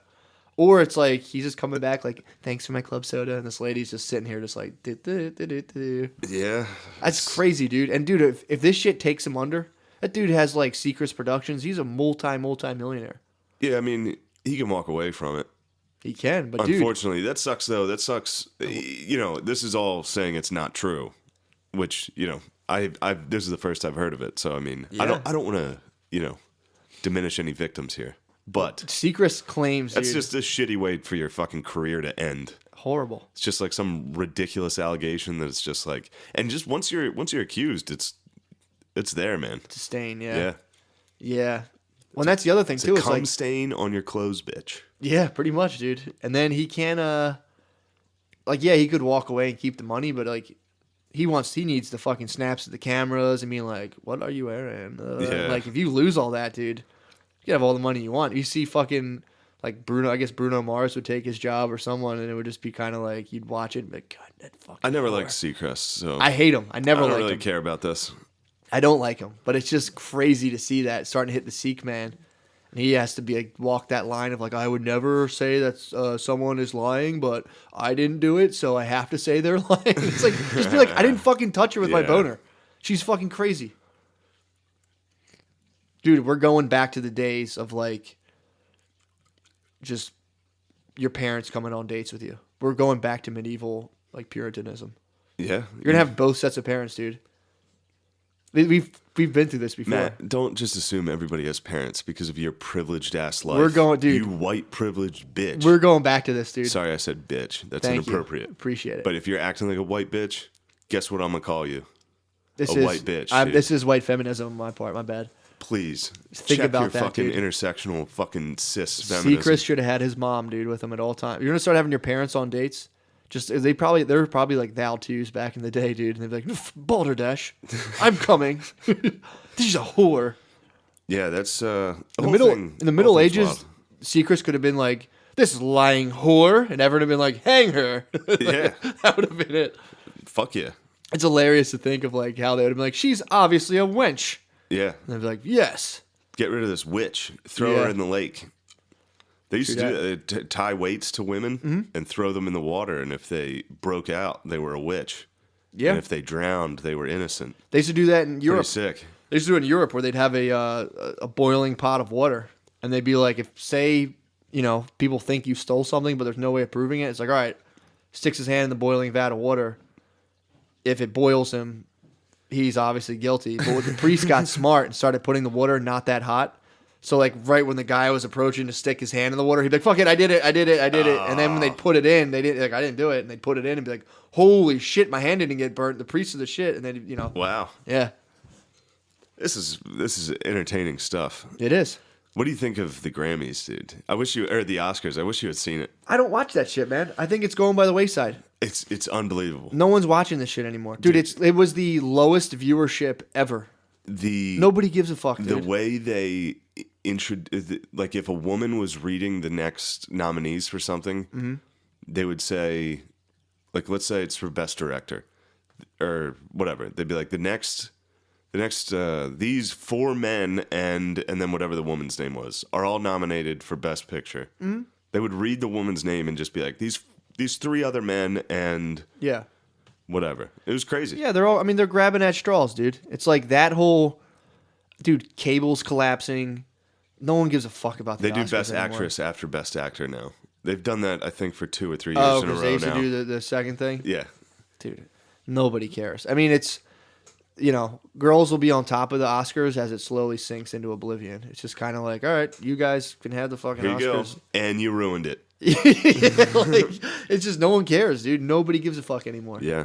Or it's like he's just coming back like, thanks for my club soda, and this lady's just sitting here just like, Yeah. That's crazy, dude. And dude, if this shit takes him under, that dude has like Seacrest Productions. He's a multi-millionaire. Yeah, I mean, he can walk away from it. He can, but dude, Unfortunately, that sucks though. That sucks. You know, this is all saying it's not true, which, you know, I this is the first I've heard of it. So I mean, I don't want to, you know, diminish any victims here. But Seacrest claims that's dude, just a shitty way for your fucking career to end. horrible. It's just like some ridiculous allegation that it's just like, and just once you're accused, it's there, man. It's a stain, Yeah. yeah. Well, and that's the other thing too. It's Is cum like, stain on your clothes, bitch. yeah, pretty much, dude. And then he can, like, yeah, he could walk away and keep the money, but like, he needs the fucking snaps of the cameras and being like, "What are you wearing?" Yeah. Like, if you lose all that, dude, you can have all the money you want. You see, fucking like Bruno. I guess Bruno Mars would take his job or someone, and it would just be kind of like you'd watch it and be like, God, that fucking. I never whore." liked Seacrest, so I hate him. I never I don't liked really him. care about this. I don't like him, but it's just crazy to see that starting to hit the Sikh man. And he has to be like walk that line of like, I would never say that someone is lying, but I didn't do it, so I have to say they're lying. It's like, just be like, I didn't fucking touch her with my Yeah. boner. She's fucking crazy. Dude, we're going back to the days of like, just your parents coming on dates with you. We're going back to medieval like Puritanism. Yeah. You're gonna have both sets of parents, dude. We've been through this before. Matt, don't just assume everybody has parents because of your privileged ass life. We're going, dude. You white privileged bitch. We're going back to this, dude. Sorry, I said bitch. That's Thank you. inappropriate. Appreciate it. But if you're acting like a white bitch, guess what I'm gonna call you? This a is white bitch, dude. This is white feminism on my part. My bad. Please Think check about your that, fucking dude. intersectional fucking cis feminism. Seacrest should have had his mom, dude, with him at all times. You're gonna start having your parents on dates. Just they're probably like thou twos back in the day, dude, and they'd be like, Balderdash, I'm coming. She's a whore. Yeah, that's In the Middle Ages, Seacrest could have been like, this lying whore, and everyone would have been like, hang her. Yeah. That would have been it. Fuck yeah. It's hilarious to think of like how they would have been like, she's obviously a wench. Yeah. And they'd be like, yes. Get rid of this witch. Throw her in the lake. They used to do that. They'd tie weights to women and throw them in the water, and if they broke out, they were a witch. Yeah. And if they drowned, they were innocent. They used to do that in Pretty Europe. sick. They used to do it in Europe where they'd have a boiling pot of water, and they'd be like, if say, people think you stole something, but there's no way of proving it. It's like, all right, sticks his hand in the boiling vat of water. If it boils him, he's obviously guilty. But the priest got smart and started putting the water not that hot. So like right when the guy was approaching to stick his hand in the water, he'd be like, "Fuck it, I did it. And then when they put it in, they didn't like I didn't do it, and they'd put it in and be like, "Holy shit, my hand didn't get burnt. The priest is the shit." And then Wow. yeah, This is entertaining stuff. it is. What do you think of the Grammys, dude? Or the Oscars. I wish you had seen it. I don't watch that shit, man. I think it's going by the wayside. It's unbelievable. No one's watching this shit anymore, dude. It was the lowest viewership ever. Nobody gives a fuck, dude. The way they like if a woman was reading the next nominees for something, they would say, like, let's say it's for best director or whatever. They'd be like, the next these 4 men and then whatever the woman's name was are all nominated for best picture. Mm-hmm. They would read the woman's name and just be like, these 3 other men and whatever. It was crazy. Yeah, they're grabbing at straws, dude. It's like that whole, dude, cables collapsing. No one gives a fuck about the Oscars They do best anymore. actress after best actor now. They've done that, I think, for 2 or 3 years in a row now. They used to do the second thing? Yeah. Dude, nobody cares. I mean, it's, girls will be on top of the Oscars as it slowly sinks into oblivion. It's just kind of like, all right, you guys can have the fucking Here you Oscars. go. And you ruined it. It's just no one cares, dude. Nobody gives a fuck anymore. Yeah.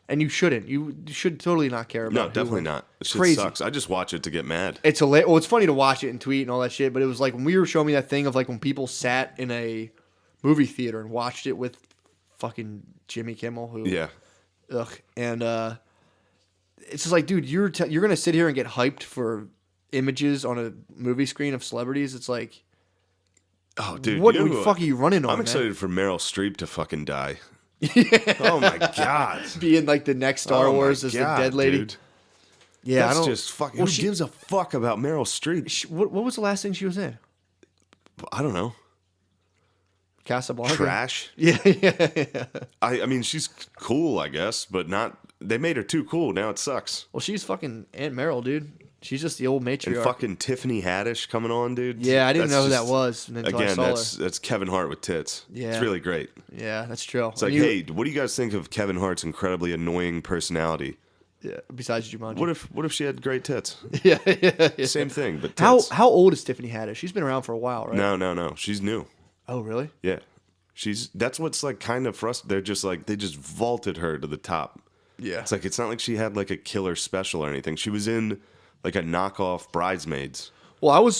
And you shouldn't. You should totally not care about No, who definitely wins. not. It shit Crazy. sucks. I just watch it to get mad. It's well, it's funny to watch it and tweet and all that shit, but it was like when we were showing me that thing of like when people sat in a movie theater and watched it with fucking Jimmy Kimmel, who and it's just like, dude, you're gonna sit here and get hyped for images on a movie screen of celebrities. It's like, oh, dude, what the fuck are you running on? I'm excited for Meryl Streep to fucking die. Oh my god, being like the next Star Wars as the dead lady. Dude. Yeah, that's I don't. Just fucking. Who gives a fuck about Meryl Streep? What was the last thing she was in? I don't know. Casablanca. Trash. Yeah. I mean, she's cool, I guess, but not. They made her too cool. Now it sucks. Well, she's fucking Aunt Meryl, dude. She's just the old matriarch. And fucking Tiffany Haddish coming on, dude. Yeah, I didn't know who that was until I saw that's Kevin Hart with tits. Yeah, it's really great. Yeah, that's true. It's like, hey, what do you guys think of Kevin Hart's incredibly annoying personality? Yeah. Besides Jumanji. What if she had great tits? Yeah. Same thing, but tits. How old is Tiffany Haddish? She's been around for a while, right? No. She's new. Oh, really? Yeah. That's what's like kind of frustrating. They're just like, they just vaulted her to the top. Yeah. It's like, it's not like she had like a killer special or anything. She was in like a knockoff Bridesmaids. Well,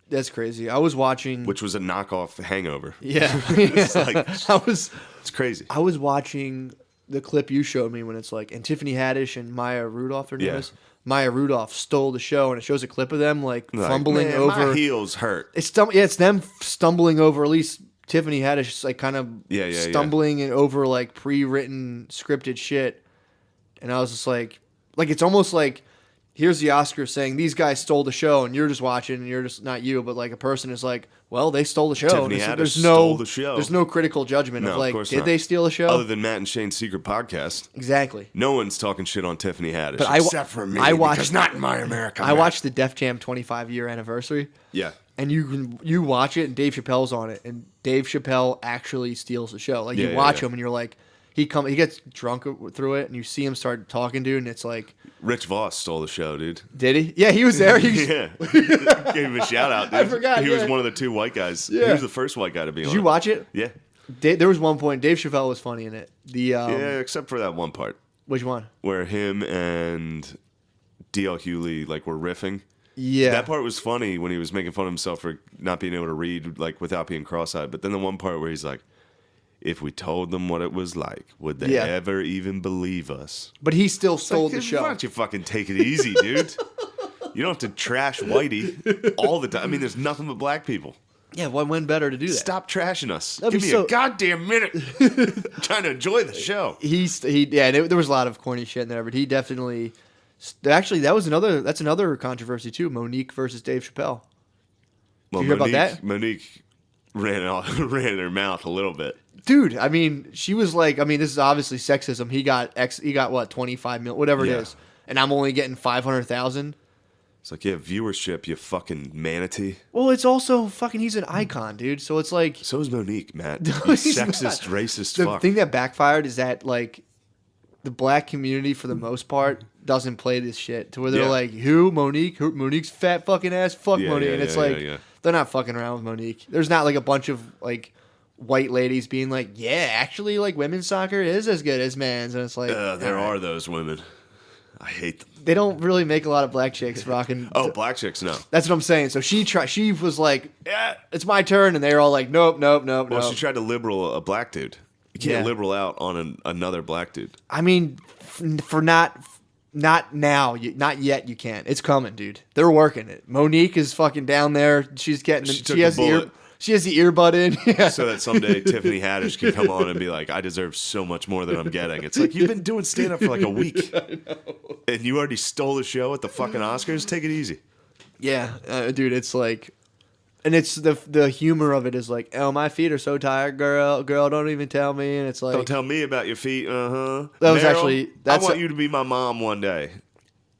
that's crazy. I was watching, which was a knockoff Hangover. Yeah. It's like, it's crazy. I was watching the clip you showed me when it's like, and Tiffany Haddish and Maya Rudolph, her name is. Maya Rudolph stole the show, and it shows a clip of them like fumbling over. My heels hurt. It's them stumbling over, at least Tiffany Haddish, like kind of stumbling and over like pre-written scripted shit. And I was just like it's almost like, here's the Oscars saying these guys stole the show, and you're just watching, and you're just not you, but like a person is like, well, they stole the show. Tiffany Haddish stole the show. There's no critical judgment of like, did they steal the show? Other than Matt and Shane's secret podcast. Exactly. No one's talking shit on Tiffany Haddish, but except for me. Because not in my America. I watched the Def Jam 25-year anniversary. Yeah. And you watch it, and Dave Chappelle's on it, and Dave Chappelle actually steals the show. Like you watch him, and you're like, he gets drunk through it, and you see him start talking, dude, and it's like, Rich Voss stole the show, dude. Did he? Yeah, he was there. Yeah. Gave him a shout out, dude. I forgot. He was one of the 2 white guys. Yeah. He was the first white guy to be on. Did you watch it? Yeah. There was one point, Dave Chappelle was funny in it. Yeah, except for that one part. Which one? Where him and D.L. Hewley like were riffing. Yeah. That part was funny when he was making fun of himself for not being able to read like without being cross-eyed. But then the one part where he's like, if we told them what it was like, would they ever even believe us? But he still stole the show. Why don't you fucking take it easy, dude? You don't have to trash Whitey all the time. I mean, there's nothing but black people. Yeah, when better to do that? Stop trashing us. That'd Give me a goddamn minute. I'm trying to enjoy the show. There was a lot of corny shit in there, but he definitely. Actually, that's another controversy too. Monique versus Dave Chappelle. Well, Did you hear about that? Monique ran her mouth a little bit. Dude, I mean, she was like, this is obviously sexism. He got what, 25 million, whatever it is, and I'm only getting 500,000. It's like, viewership, you fucking manatee. Well, it's also fucking, he's an icon, dude. So it's like, so is Monique, Matt. No, you sexist, racist the fuck. thing that backfired is that like the black community for the most part doesn't play this shit to where they're like, who? Monique's fat fucking ass, fuck Monique. And it's they're not fucking around with Monique. There's not like a bunch of like white ladies being like, yeah, actually, like women's soccer is as good as men's, and it's like there are those women. I hate them. They don't really make a lot of black chicks rocking. Black chicks, no. That's what I'm saying. So she was like, yeah, it's my turn, and they were all like, nope. Well, she tried to liberal a black dude. You can't liberal out on another black dude. I mean, for not now, not yet. You can't. It's coming, dude. They're working it. Monique is fucking down there. She's getting. She has the She has the earbud in. Yeah. So that someday Tiffany Haddish can come on and be like, I deserve so much more than I'm getting. It's like, you've been doing stand-up for like a week. I know. And you already stole the show at the fucking Oscars? Take it easy. Yeah, dude, it's like... And it's the humor of it is like, oh, my feet are so tired, girl, don't even tell me. And it's like... Don't tell me about your feet, That was actually... I want you to be my mom one day.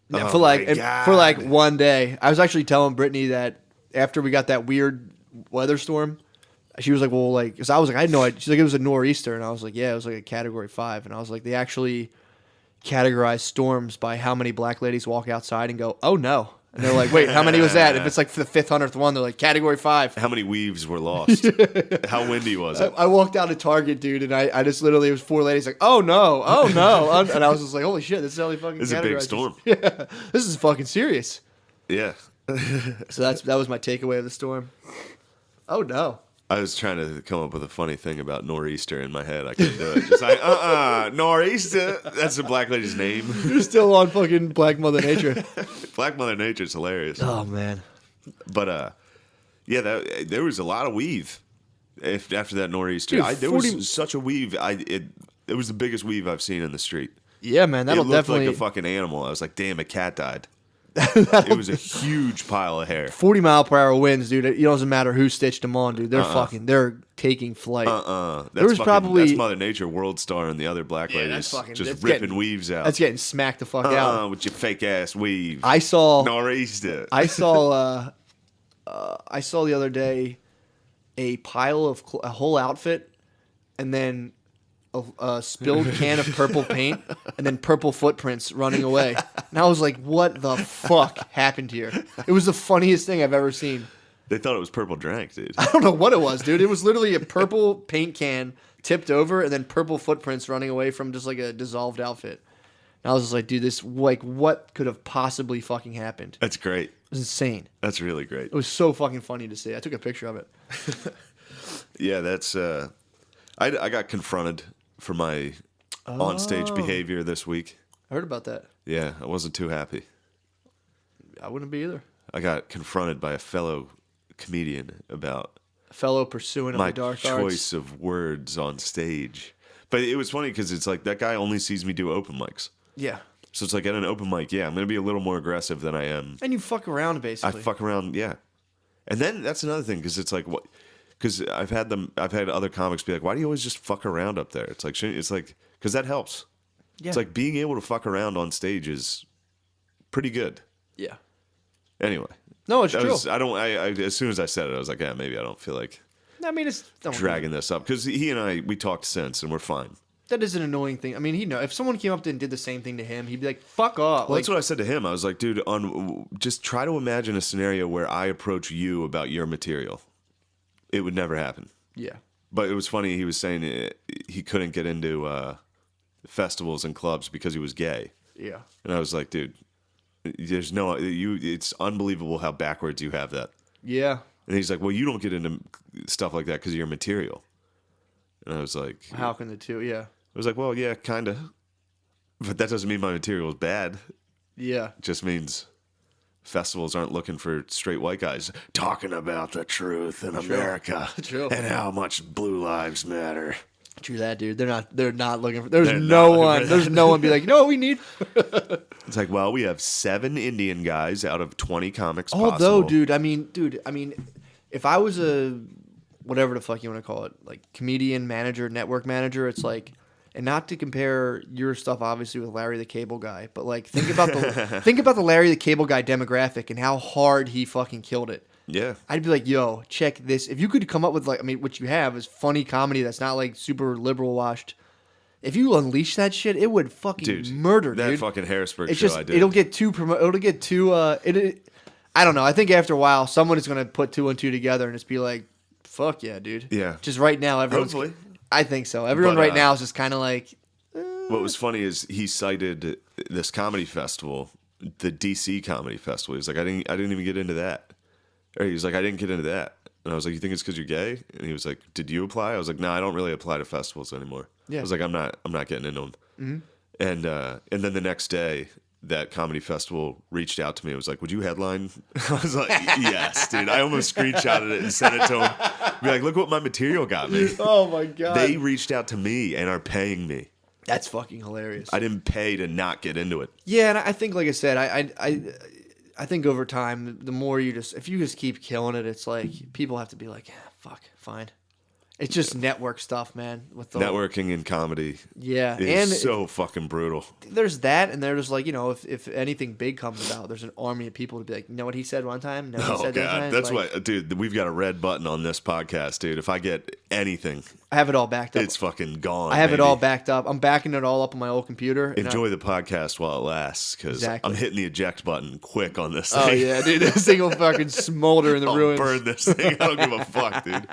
Yeah, for like one day. I was actually telling Brittany that after we got that weird weather storm, she was like, well, like... Because I was like, I had no idea. She's like, it was a nor'easter. And I was like, yeah, it was like a Category 5. And I was like, they actually categorize storms by how many black ladies walk outside and go, oh, no. And they're like, wait, how many was that? If it's like for the 500th one, they're like, Category 5. How many weaves were lost? How windy was it? I walked out of Target, dude, and I just literally, it was 4 ladies like, oh no. And I was just like, holy shit, this is how they fucking This is a big storm. Yeah, this is fucking serious. Yeah. So that was my takeaway of the storm. Oh no. I was trying to come up with a funny thing about nor'easter in my head. I couldn't do it. Just like, nor'easter. That's the black lady's name. You're still on fucking Black Mother Nature. Black Mother Nature's hilarious. Oh, man. But, yeah, there was a lot of weave after that nor'easter. Dude, there was such a weave. It was the biggest weave I've seen in the street. Yeah, man. That'll it looked definitely... like a fucking animal. I was like, damn, a cat died. It was a huge pile of hair. 40-mile-per-hour winds, dude. It doesn't matter who stitched them on, dude. They're taking flight. That's Mother Nature, World Star, and the other black ladies just ripping weaves out. That's getting smacked the fuck out with your fake ass weave. I saw nor'easter. I saw the other day a pile of a whole outfit, and then a spilled can of purple paint, and then purple footprints running away. And I was like, what the fuck happened here? It was the funniest thing I've ever seen. They thought it was purple drank, dude. I don't know what it was, dude. It was literally a purple paint can tipped over, and then purple footprints running away from just like a dissolved outfit. And I was just like, dude, this, like, what could have possibly fucking happened? That's great. It was insane. That's really great. It was so fucking funny to see. I took a picture of it. Yeah, that's... I got confronted for my onstage behavior this week. I heard about that. Yeah, I wasn't too happy. I wouldn't be either. I got confronted by a fellow comedian about a fellow pursuant of the dark arts. My choice of words on stage. But it was funny because it's like that guy only sees me do open mics. Yeah. So it's like at an open mic, yeah, I'm going to be a little more aggressive than I am. And you fuck around, basically. I fuck around, yeah. And then that's another thing because it's like what... Because I've had other comics be like, "Why do you always just fuck around up there?" It's like because that helps. Yeah. It's like being able to fuck around on stage is pretty good. Yeah. Anyway, no, it's true. I as soon as I said it, I was like, "Yeah, maybe I don't feel like." I mean, it's dragging this up because he and we talked sense and we're fine. That is an annoying thing. I mean, if someone came up and did the same thing to him, he'd be like, "Fuck off." Well, that's what I said to him. I was like, "Dude, just try to imagine a scenario where I approach you about your material." It would never happen. Yeah. But it was funny. He was saying he couldn't get into festivals and clubs because he was gay. Yeah. And I was like, dude, there's no... It's unbelievable how backwards you have that. Yeah. And he's like, well, you don't get into stuff like that because of your material. And I was like... How can the two? Yeah. I was like, well, yeah, kind of. But that doesn't mean my material is bad. Yeah. It just means... festivals aren't looking for straight white guys talking about the truth in America and how much blue lives matter. True that, dude. They're not looking for. There's no one be like, no, we need. It's like, well, we have 7 Indian guys out of 20 comics. Although, dude, I mean, if I was a whatever the fuck you want to call it, like comedian manager, network manager, it's like. And not to compare your stuff, obviously, with Larry the Cable Guy, but like think about the Larry the Cable Guy demographic and how hard he fucking killed it. Yeah, I'd be like, yo, check this. If you could come up with like, I mean, what you have is funny comedy that's not like super liberal washed. If you unleash that shit, it would fucking murder, dude. That fucking Harrisburg it's show just, I did. It'll get too I don't know. I think after a while, someone is gonna put 2 and 2 together and just be like, fuck yeah, dude. Yeah. Just right now, everyone's. Hopefully. I think so. Everyone right now is just kind of like. What was funny is he cited this comedy festival, the DC Comedy Festival. He was like, I didn't even get into that. Or he was like, I didn't get into that. And I was like, you think it's because you're gay? And he was like, did you apply? I was like, no, I don't really apply to festivals anymore. Yeah. I was like, I'm not getting into them. Mm-hmm. And then the next day, that comedy festival reached out to me. It was like, would you headline? I was like, yes, dude. I almost screenshotted it and sent it to him. Be like, look what my material got me. Oh my God. They reached out to me and are paying me. That's fucking hilarious. I didn't pay to not get into it. Yeah, and I think, like I said, I think over time, the more if you just keep killing it, it's like people have to be like, yeah, fuck, fine. It's just network stuff, man. With the Networking and comedy, yeah, is and so fucking brutal. There's that, and there's like, if anything big comes about, there's an army of people to be like, you know what he said one time? No, he Oh said that God, time? that's like, why, dude. We've got a red button on this podcast, dude. If I get anything, I have it all backed up. it's fucking gone. I have it baby. all backed up. I'm backing it all up on my old computer. And Enjoy the podcast while it lasts, because Exactly. I'm hitting the eject button quick on this Oh thing. yeah, dude, this thing will fucking smolder in the I'll ruins. burn this thing. I don't give a fuck, dude.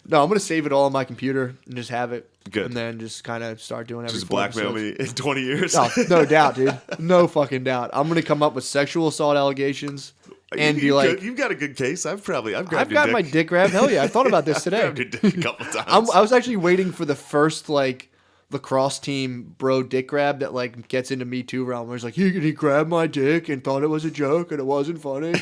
No, I'm gonna save it all on my computer and just have it. Good. And then just kind of start doing every Just 4 blackmail episodes. me in 20 years. Oh, no doubt, dude. No fucking doubt. I'm gonna come up with sexual assault allegations and be like, you've got a good case. I've grabbed I've your got dick. my dick grabbed. Hell yeah, I thought about this today. Grabbed your dick a couple times. I was actually waiting for the first like lacrosse team bro dick grab that like gets into Me Too realm, where he's like, he grabbed my dick and thought it was a joke and it wasn't funny.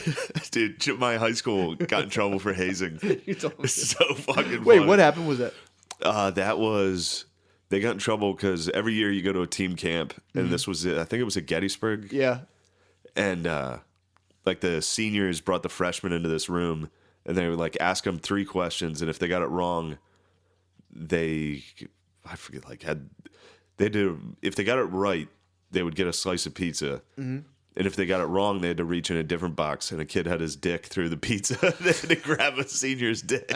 Dude, my high school got in trouble for hazing. You told me. It's so fucking Wait, funny. what happened was that? That was, they got in trouble because every year you go to a team camp, and this was, I think it was at Gettysburg. Yeah. And like the seniors brought the freshmen into this room, and they would like ask them 3 questions, and if they got it wrong, I forget, like if they got it right, they would get a slice of pizza. Mm-hmm. And if they got it wrong, they had to reach in a different box, and a kid had his dick through the pizza. They had to grab a senior's dick.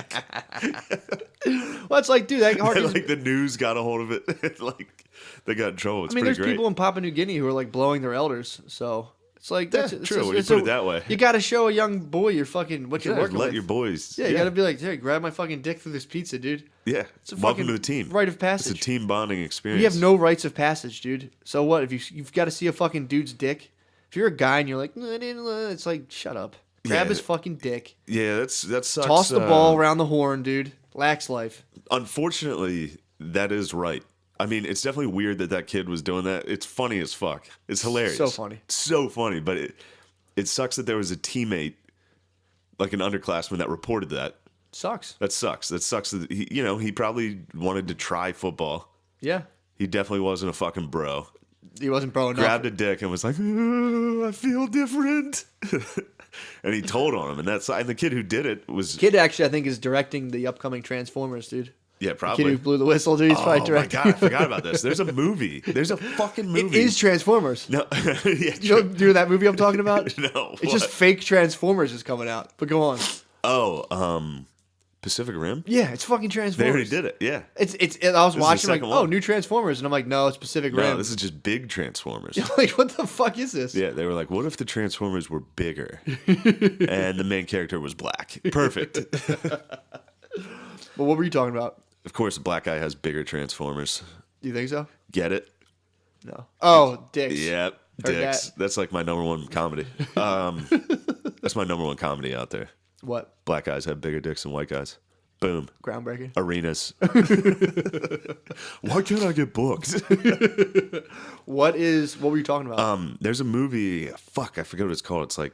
Well, it's like, dude, that And, harkens. like the news got a hold of it. Like they got in trouble. It's I mean, pretty there's great. people in Papua New Guinea who are like blowing their elders, so it's like Yeah, that's it's true, just- when you it's put it that way. You got to show a young boy you're fucking what you're Yeah, working let with. your boys. Yeah, you got to be like, hey, grab my fucking dick through this pizza, dude. Yeah. It's a Welcome fucking to the team. rite of It's passage. a team bonding experience. You have no rites of passage, dude. So what if you've got to see a fucking dude's dick? If you're a guy and you're like, no, I didn't, it's like, shut up. Grab Yeah. his fucking dick. Yeah, that sucks. Toss the ball around the horn, dude. Lax life. Unfortunately, that is right. I mean, it's definitely weird that kid was doing that. It's funny as fuck. It's hilarious. So funny. So funny. But it sucks that there was a teammate, like an underclassman, that reported that. Sucks. That sucks. That sucks that he probably wanted to try football. Yeah. He definitely wasn't a fucking bro. He wasn't pro enough. Grabbed a dick and was like, I feel different. And he told on him. And the kid who did it was... Kid actually, I think, is directing the upcoming Transformers, dude. Yeah, Kid probably. who blew the whistle, dude. He's probably Oh my directing. God, I forgot about this. There's a movie. There's a fucking movie. It is Transformers. No, yeah, You know that movie I'm talking about? No, It's just what? fake Transformers is coming out. But go on. Pacific Rim. Yeah, it's fucking They Transformers. already did it. Yeah. I was the watching like, second oh, one. new Transformers, and I'm like, no, it's Pacific No, Rim. this is just big Transformers. Like, what the fuck is this? Yeah, they were like, what if the Transformers were bigger and the main character was black? Perfect. Well, what were you talking about? Of course, a black guy has bigger Transformers. Do you think so? Get it? No. Oh, dicks. Yeah, Heard dicks. that. That's like my number one comedy. That's my number one comedy out there. What? Black guys have bigger dicks than white guys. Boom. Groundbreaking. Arenas. Why can't I get booked? What were you talking about? There's a movie. Fuck, I forget what it's called. It's like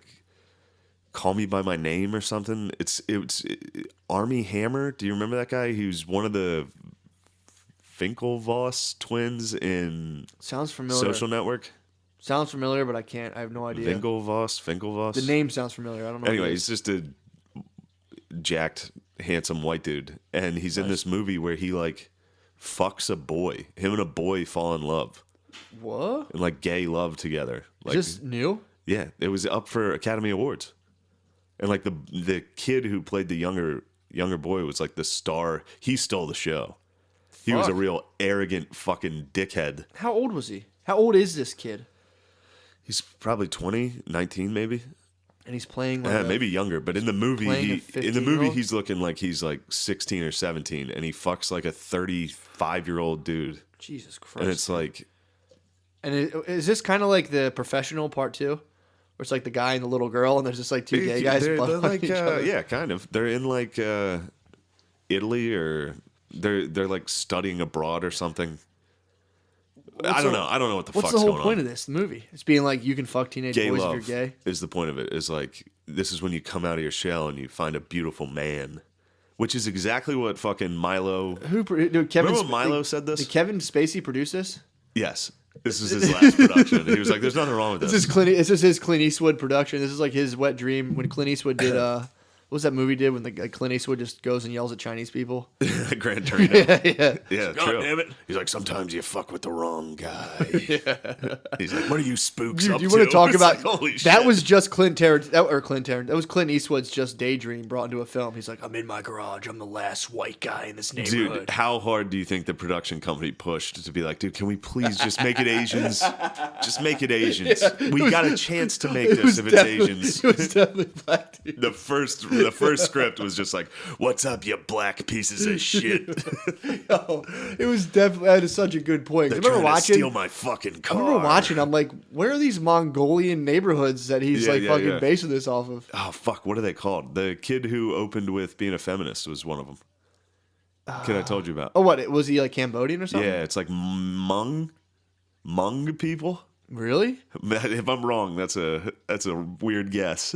Call Me by My Name or something. It's Army Hammer. Do you remember that guy? He was one of the Finkelvoss twins in Sounds familiar. Social Network. Sounds familiar, but I have no idea. Finkelvoss. The name sounds familiar. I don't know. Anyway, what it he's is. just a jacked, handsome white dude, and he's in this movie where he like fucks a boy. Him and a boy fall in love What? and like gay love together. Like, Is this new? yeah, it was up for Academy Awards, and like the kid who played the younger boy was like the star. He stole the show. He was a Fuck. real arrogant fucking dickhead. How old was he? How old is this kid? He's probably 20, 19 maybe. And he's playing like Maybe younger, but in the movie, playing a in the movie 15-year-old? he's looking like he's like 16 or 17, and he fucks like a 35-year-old dude, Jesus Christ. and it's like, And is this kind of like the Professional part 2? Where it's like the guy and the little girl, and there's just like two gay guys they're fucking like, each other. yeah, kind of. They're in like Italy, or they're like studying abroad or something. I don't know. I don't know what the what's fuck's the going whole point on. of this movie? It's being like you can fuck teenage Gay boys love if you're gay. is the point of it. Is like this is when you come out of your shell and you find a beautiful man, which is exactly what fucking Milo. Dude, Remember when Milo said this? Did Kevin Spacey produce this? Yes. This is his last production. He was like, "There's nothing wrong with this." This is his Clint Eastwood production. This is like his wet dream when Clint Eastwood did. What was that movie did when Clint Eastwood just goes and yells at Chinese people? Gran Torino. Yeah. True. Damn it. He's like, sometimes you fuck with the wrong guy. He's like, what are you spooks up Do you to? want to talk It's about like, holy that? shit. Was just That was Clint Eastwood's just daydream brought into a film. He's like, I'm in my garage. I'm the last white guy in this neighborhood. Dude, how hard do you think the production company pushed to be like, dude, can we please just make it Asians? Just make it Asians. We got a chance to make this if it's Asians. It was definitely black dude. The first script was just like, "What's up, you black pieces of shit?" Yo, it was definitely. That is such a good point. I They're remember trying to watching. steal my fucking car. I remember watching. I'm like, where are these Mongolian neighborhoods that he's fucking basing this off of? Oh fuck, what are they called? The kid who opened with being a feminist was one of them. Kid I told you about. Oh, what was he like Cambodian or something? Yeah, it's like Hmong people. Really? If I'm wrong, that's a weird guess.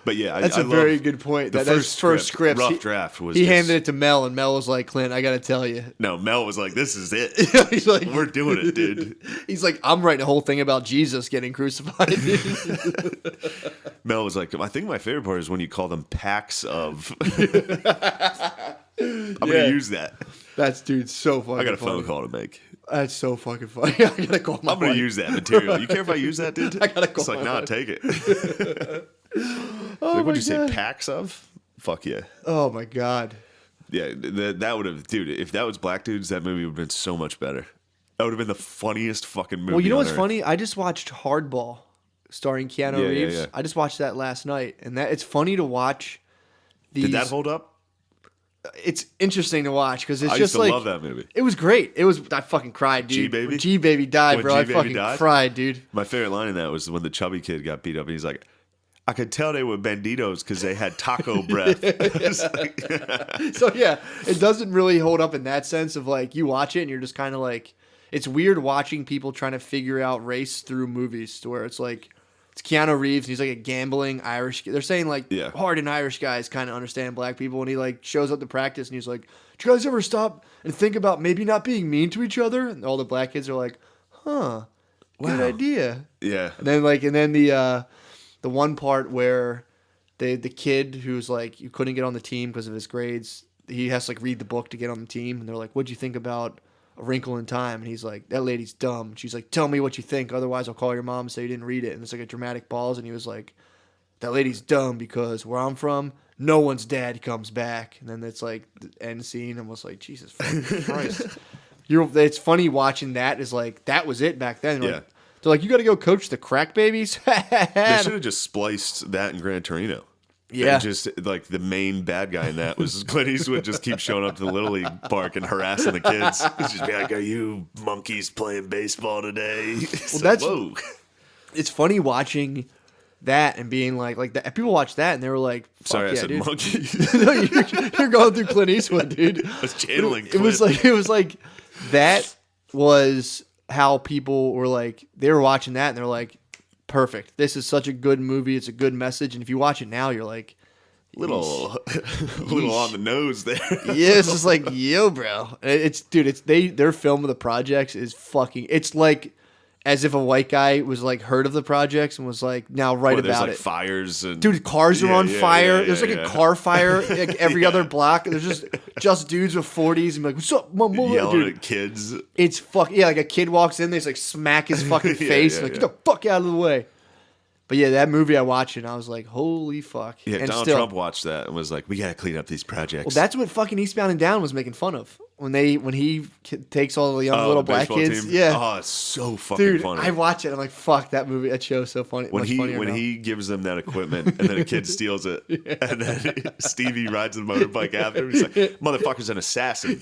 But yeah, that's I a very love good point. The That first script, rough draft was. He just, handed it to Mel, and Mel was like, "Clint, I got to tell you." No, Mel was like, "This is it. He's like, We're doing it, dude." He's like, "I'm writing a whole thing about Jesus getting crucified." Mel was like, "I think my favorite part is when you call them packs of." I'm gonna use that. That's so fucking. I got a funny. phone call to make. That's so fucking funny. I gotta call my. I'm gonna wife. use that material. You care if I use that, dude? I gotta call It's like, my nah, wife. take it. Oh Like, my what'd you God. say? Packs of? Fuck yeah. Oh my god. Yeah, that would have, dude. If that was Black Dudes, that movie would have been so much better. That would have been the funniest fucking movie. Well, you know on what's earth. funny? I just watched Hardball, starring Keanu Yeah, Reeves. yeah. I just watched that last night, and it's funny to watch. Did that hold up? It's interesting to watch because it's I just used to like love that movie. It was great. I fucking cried, dude. G-Baby? When G-Baby died, When bro. I G-Baby fucking died? cried, dude. My favorite line in that was when the chubby kid got beat up, and he's like, "I could tell they were banditos because they had taco breath." It's like- So yeah, it doesn't really hold up in that sense of like you watch it and you're just kind of like, it's weird watching people trying to figure out race through movies to where it's like it's Keanu Reeves and he's like a gambling Irish. They're saying like Yeah. hardened Irish guys kind of understand black people, and he like shows up to practice and he's like, "Do you guys ever stop and think about maybe not being mean to each other?" And all the black kids are like, "Huh, good Wow. idea." yeah. And then the one part where the kid who's like who couldn't get on the team because of his grades, he has to like read the book to get on the team, and they're like, "What'd you think about A Wrinkle in Time?" And he's like, "That lady's dumb." And she's like, "Tell me what you think, otherwise I'll call your mom and say you didn't read it." And it's like a dramatic pause, and he was like, "That lady's dumb because where I'm from, no one's dad comes back." And then it's like the end scene, and was like, Jesus fucking Christ. It's funny watching that. Is like that was it back then. Yeah. Like, they're like, "You got to go coach the crack babies." They should have just spliced that in Gran Torino. Yeah. And just like the main bad guy in that was Clint Eastwood just keeps showing up to the Little League park and harassing the kids. He's just be like, "Are you monkeys playing baseball today?" It's Well, like, that's- whoa. It's funny watching that and being like that. People watch that and they were like, Fuck Sorry, yeah, I said dude. monkeys. No, you're going through Clint Eastwood, dude. I was channeling It was like that was how people were like, they were watching that and they're like, perfect. This is such a good movie. It's a good message. And if you watch it now, you're like, little on the nose there. yeah, it's just like, yo, bro. Their film of the projects is fucking, it's like as if a white guy was like heard of the projects and was like, now write Where there's about like it. fires and Dude, cars are on fire. There's like yeah. a car fire like every other block. There's just dudes with 40s and be like, "What's up, mom?" yelling Dude, at kids. it's like a kid walks in, they just like smack his fucking Yeah, face, yeah, like yeah. get the fuck out of the way. But yeah, that movie I watched and I was like, holy fuck. Yeah, and Donald still, Trump watched that and was like, "We gotta clean up these projects." well, that's what fucking Eastbound and Down was making fun of when he takes all the young little the black baseball kids. team? Yeah, Oh, it's so fucking dude, funny. I watch it. I'm like, fuck that movie. That show's so funny. when much he funnier when now. he gives them that equipment and then a kid steals it and then Stevie rides the motorbike after him, he's like, "Motherfucker's an assassin."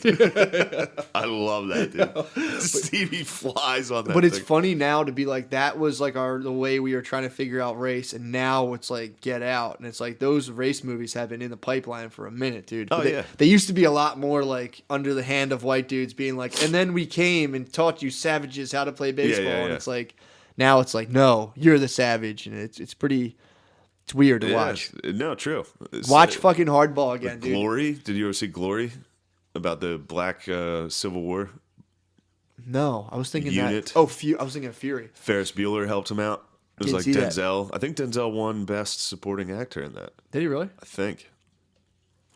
I love that, dude. Stevie flies on that But it's thing. funny now to be like, that was like the way we were trying to figure out race, and now it's like Get Out, and it's like those race movies have been in the pipeline for a minute, dude. Oh, But yeah. they used to be a lot more like under the hand of white dudes being like, and then we came and taught you savages how to play baseball. And it's like, now it's like, no, you're the savage. And it's weird to watch. No, true. Watch fucking Hardball again, dude. Glory? Did you ever see Glory? About the Black Civil War? No, I was thinking Unit. that. Oh, I was thinking of Fury. Ferris Bueller helped him out. It was like Denzel. I think Denzel won Best Supporting Actor in that. Did he really? I think.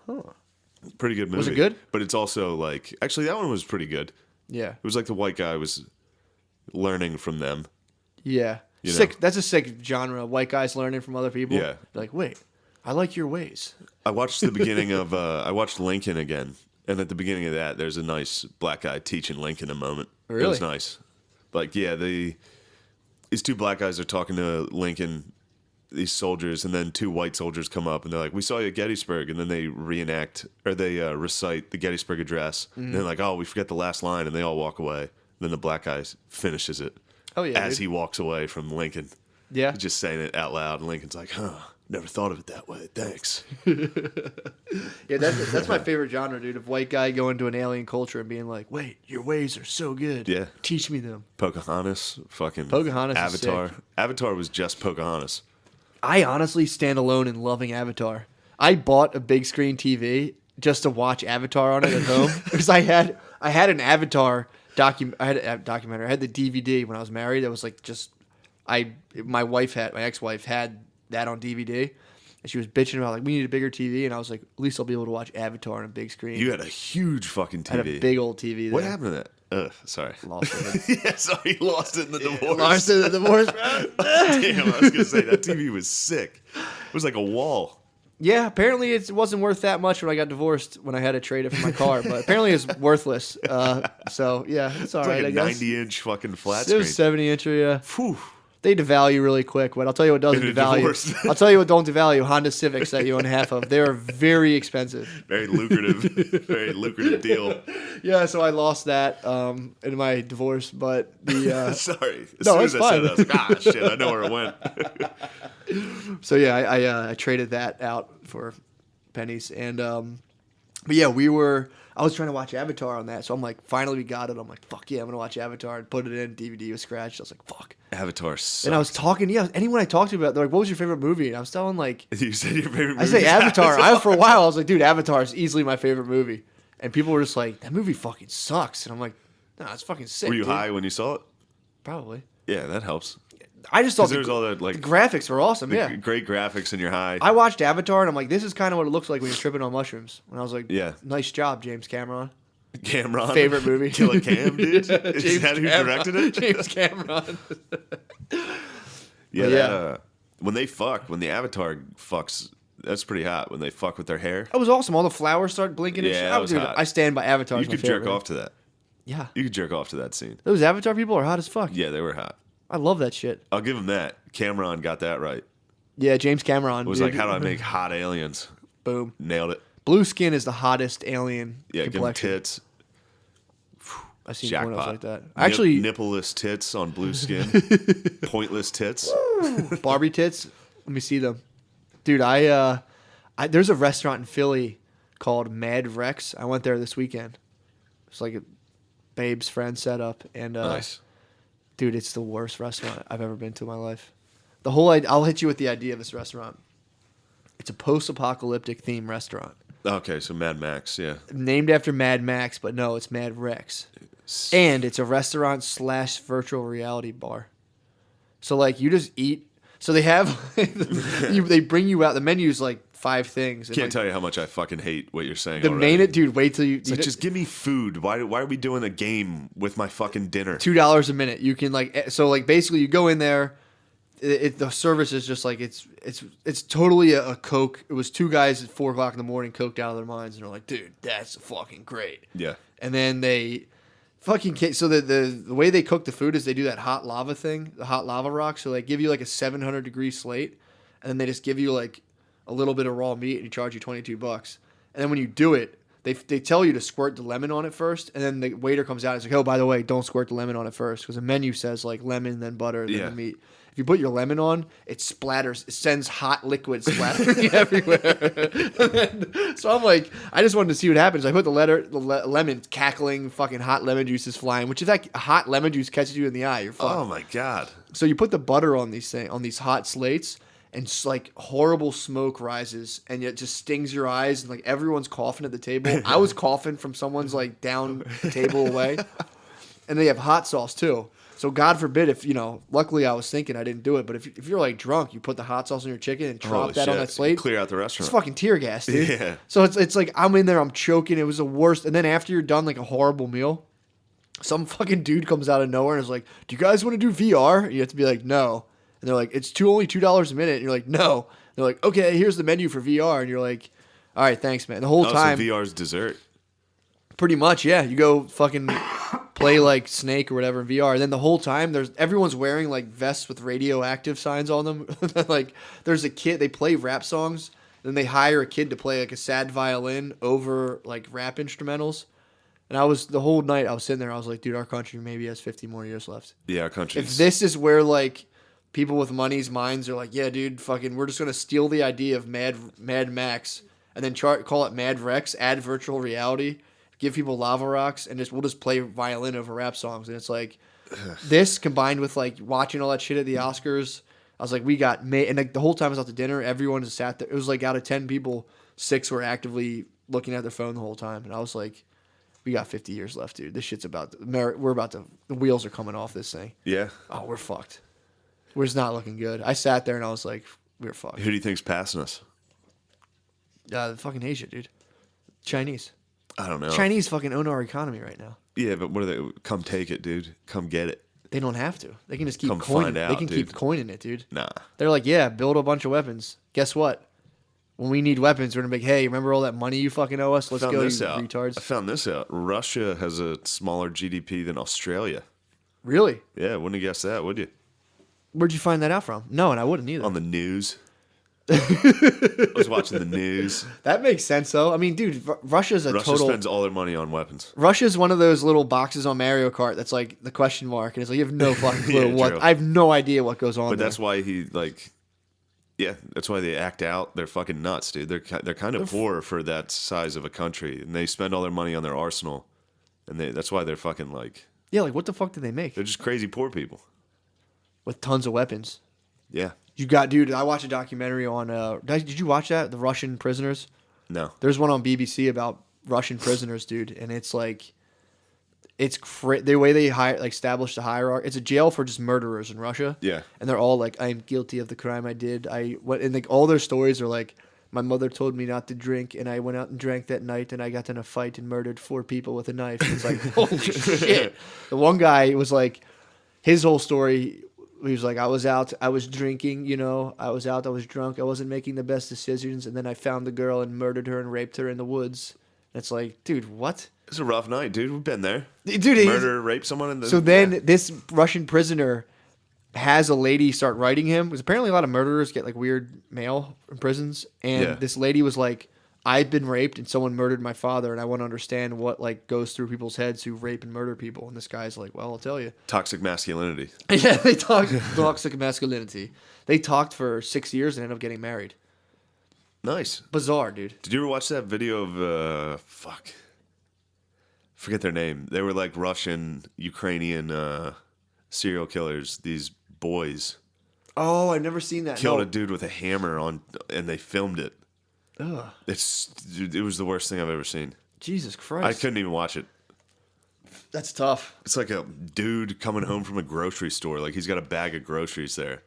Huh. Pretty good movie. Was it good? But it's also like... Actually, that one was pretty good. Yeah. It was like the white guy was learning from them. Yeah. You Sick. know? That's a sick genre. White guys learning from other people. Yeah. Like, wait, I like your ways. I watched the beginning of... I watched Lincoln again. And at the beginning of that, there's a nice black guy teaching Lincoln a moment. Really? It was nice. Like, yeah, these two black guys are talking to Lincoln, these soldiers, and then two white soldiers come up and they're like, "We saw you at Gettysburg," and then they recite the Gettysburg Address. And they're like, "Oh, we forget the last line," and they all walk away. Then the black guy finishes it. Oh yeah. As he walks away from Lincoln. Yeah. Just saying it out loud, and Lincoln's like, "Huh, never thought of it that way. Thanks." Yeah, that's my favorite genre, dude. Of white guy going to an alien culture and being like, "Wait, your ways are so good. Yeah. Teach me them." Pocahontas, fucking Pocahontas is Avatar. sick. Avatar was just Pocahontas. I honestly stand alone in loving Avatar. I bought a big screen TV just to watch Avatar on it at home because I had an Avatar documentary. I had the DVD when I was married. That was like my ex-wife had that on DVD. And she was bitching about like, we need a bigger TV, and I was like, at least I'll be able to watch Avatar on a big screen. You had a huge fucking TV. I had a big old TV there. What happened to that? Sorry. Lost it. Yeah, sorry, lost it in the divorce. Lost it in the divorce. Damn, I was gonna say that TV was sick. It was like a wall. Yeah, apparently it wasn't worth that much when I got divorced when I had to trade it for my car, but apparently it's worthless. So yeah, it's all It's right. like a I guess 90-inch fucking flat it screen. was 70-incher. Yeah. Phew. They devalue really quick, but I'll tell you what doesn't In a devalue. divorce. I'll tell you what don't devalue. Honda Civics that you own half of. They are very expensive. Very lucrative deal. Yeah, so I lost that in my divorce, but the Sorry. As No, soon it's as I said fine. that, I was like, ah, shit, I know where it went. so yeah, I traded that out for pennies, and but yeah, I was trying to watch Avatar on that, so I'm like, finally we got it. I'm like, fuck yeah, I'm gonna watch Avatar, and put it in. DVD was scratched. I was like, fuck. Avatar sucks. And I was talking, anyone I talked to about, they're like, what was your favorite movie? And I was telling like, You said your favorite movie I say was Avatar. For a while, I was like, dude, Avatar is easily my favorite movie. And people were just like, that movie fucking sucks. And I'm like, no, it's fucking sick. Were you dude. high when you saw it? Probably. Yeah, that helps. I just thought Because there's all that like the graphics were awesome. the Yeah. great graphics and you're high. I watched Avatar and I'm like, this is kind of what it looks like when you're tripping on mushrooms. And I was like, Yeah. nice job, James Cameron. Cameron. Favorite movie. Killer Cam, dude. Yeah, Is James that who Cameron. directed it? James Cameron. Yeah, But that, when the Avatar fucks, that's pretty hot. When they fuck with their hair. That was awesome. All the flowers start blinking and Yeah, shit. that was hot. I stand by Avatar. You as my could favorite jerk movie. off to that. Yeah. You could jerk off to that scene. Those Avatar people are hot as fuck. Yeah, they were hot. I love that shit. I'll give him that. Cameron got that right. Yeah, James Cameron. It was like, how do I make hot aliens? Boom. Nailed it. Blue skin is the hottest alien Yeah, give him complexion. tits. I've seen Jackpot. pornos like that. Actually, Nippleless tits on blue skin. Pointless tits. Barbie tits. Let me see them, dude. There's a restaurant in Philly called Mad Rex. I went there this weekend. It's like a babe's friend set up, and Nice. dude, it's the worst restaurant I've ever been to in my life. I'll hit you with the idea of this restaurant. It's a post-apocalyptic theme restaurant. Okay, so Mad Max, yeah. Named after Mad Max, but no, it's Mad Rex. And it's a restaurant / virtual reality bar. So like you just eat. So they have they bring you out. The menu's like 5 things. And Can't like, tell you how much I fucking hate what you're saying. the already. main dude. Wait till you. It's like, just give me food. Why are we doing a game with my fucking dinner? $2 a minute. You can basically you go in there. The service is just like it's totally a Coke. It was 2 guys at 4:00 in the morning, coked out of their minds, and they're like, dude, that's fucking great. Yeah. And then they fucking so the way they cook the food is they do that hot lava thing, the hot lava rock. So they give you like a 700-degree slate, and then they just give you like a little bit of raw meat and charge you $22. And then when you do it, They tell you to squirt the lemon on it first, and then the waiter comes out and is like, oh, by the way, don't squirt the lemon on it first, because the menu says like lemon, then butter, then the meat. If you put your lemon on, it splatters. It sends hot liquid splattering everywhere. So I'm like, I just wanted to see what happens. I put the lemon cackling, fucking hot lemon juice is flying. Which if that hot lemon juice catches you in the eye, you're fucked. Oh my god! So you put the butter on these hot slates, and like horrible smoke rises, and it just stings your eyes, and like everyone's coughing at the table. I was coughing from someone's like down table away, and they have hot sauce too. So God forbid if, luckily I was thinking I didn't do it, but if you're like drunk, you put the hot sauce on your chicken and drop that on that slate. Clear out the restaurant. It's fucking tear gas, dude. Yeah. So it's like I'm in there, I'm choking. It was the worst. And then after you're done like a horrible meal, some fucking dude comes out of nowhere and is like, do you guys want to do VR? And you have to be like, no. And they're like, it's only $2 a minute. And you're like, no. And they're like, okay, here's the menu for VR. And you're like, all right, thanks, man. The whole time. So VR's dessert. Pretty much, yeah. You go fucking play like Snake or whatever in VR, and then the whole time everyone's wearing like vests with radioactive signs on them. Like there's a kid, they play rap songs, then they hire a kid to play like a sad violin over like rap instrumentals. And the whole night I was sitting there, I was like, dude, our country maybe has 50 more years left. Yeah, our country. If this is where like people with money's minds are like, yeah, dude, fucking, we're just gonna steal the idea of Mad Max and then call it Mad Rex, add virtual reality. Give people lava rocks, and we'll just play violin over rap songs. And it's like this combined with like watching all that shit at the Oscars. I was like, we got made. And like the whole time I was out to dinner, everyone just sat there. It was like out of 10 people, 6 were actively looking at their phone the whole time. And I was like, we got 50 years left, dude. This shit's the wheels are coming off this thing. Yeah. Oh, we're fucked. We're just not looking good. I sat there and I was like, we're fucked. Who do you think's passing us? Fucking Asia, dude. Chinese. I don't know. Chinese fucking own our economy right now. Yeah, but what are they? Come take it, dude. Come get it. They don't have to. They can just keep Come coining. find out, They can dude. keep coining it, dude. Nah. They're like, yeah, build a bunch of weapons. Guess what? When we need weapons, we're gonna be like, hey, remember all that money you fucking owe us? Let's go, you retards. I found this out. Russia has a smaller GDP than Australia. Really? Yeah, wouldn't have guessed that, would you? Where'd you find that out from? No, and I wouldn't either. On the news. I was watching the news. That makes sense, though. I mean, dude, Russia spends all their money on weapons. Russia's one of those little boxes on Mario Kart that's like the question mark, and it's like you have no fucking clue Yeah, what. true. I have no idea what goes on. But there. that's why that's why they act out. They're fucking nuts, dude. They're kind of poor for that size of a country, and they spend all their money on their arsenal, and that's why they're fucking like. Yeah, like what the fuck did they make? They're just crazy poor people With tons of weapons. Yeah. Dude, I watched a documentary on, did you watch that? The Russian prisoners? No. There's one on BBC about Russian prisoners, dude. And it's like, the way they establish the hierarchy. It's a jail for just murderers in Russia. Yeah. And they're all like, I am guilty of the crime I did. And like all their stories are like, my mother told me not to drink, and I went out and drank that night, and I got in a fight and murdered 4 people with a knife. And it's like, holy shit. The one guy was like, his whole story, he was like, I was out, I was drinking, I was out, I was drunk, I wasn't making the best decisions, and then I found the girl and murdered her and raped her in the woods. And it's like, dude, what? It's a rough night, dude. We've been there. Dude, murder, rape someone in the. So then this Russian prisoner has a lady start writing him. Because apparently a lot of murderers get like weird mail from prisons, and this lady was like, I've been raped and someone murdered my father, and I want to understand what like goes through people's heads who rape and murder people. And this guy's like, well, I'll tell you. Toxic masculinity. Yeah, they talked toxic masculinity. They talked for 6 years and ended up getting married. Nice. Bizarre, dude. Did you ever watch that video of forget their name? They were like Russian, Ukrainian serial killers. These boys Oh, I've never seen that. killed a dude with a hammer and they filmed it. Ugh, It was the worst thing I've ever seen. Jesus Christ. I couldn't even watch it. That's tough. It's like a dude coming home from a grocery store. Like he's got a bag of groceries there.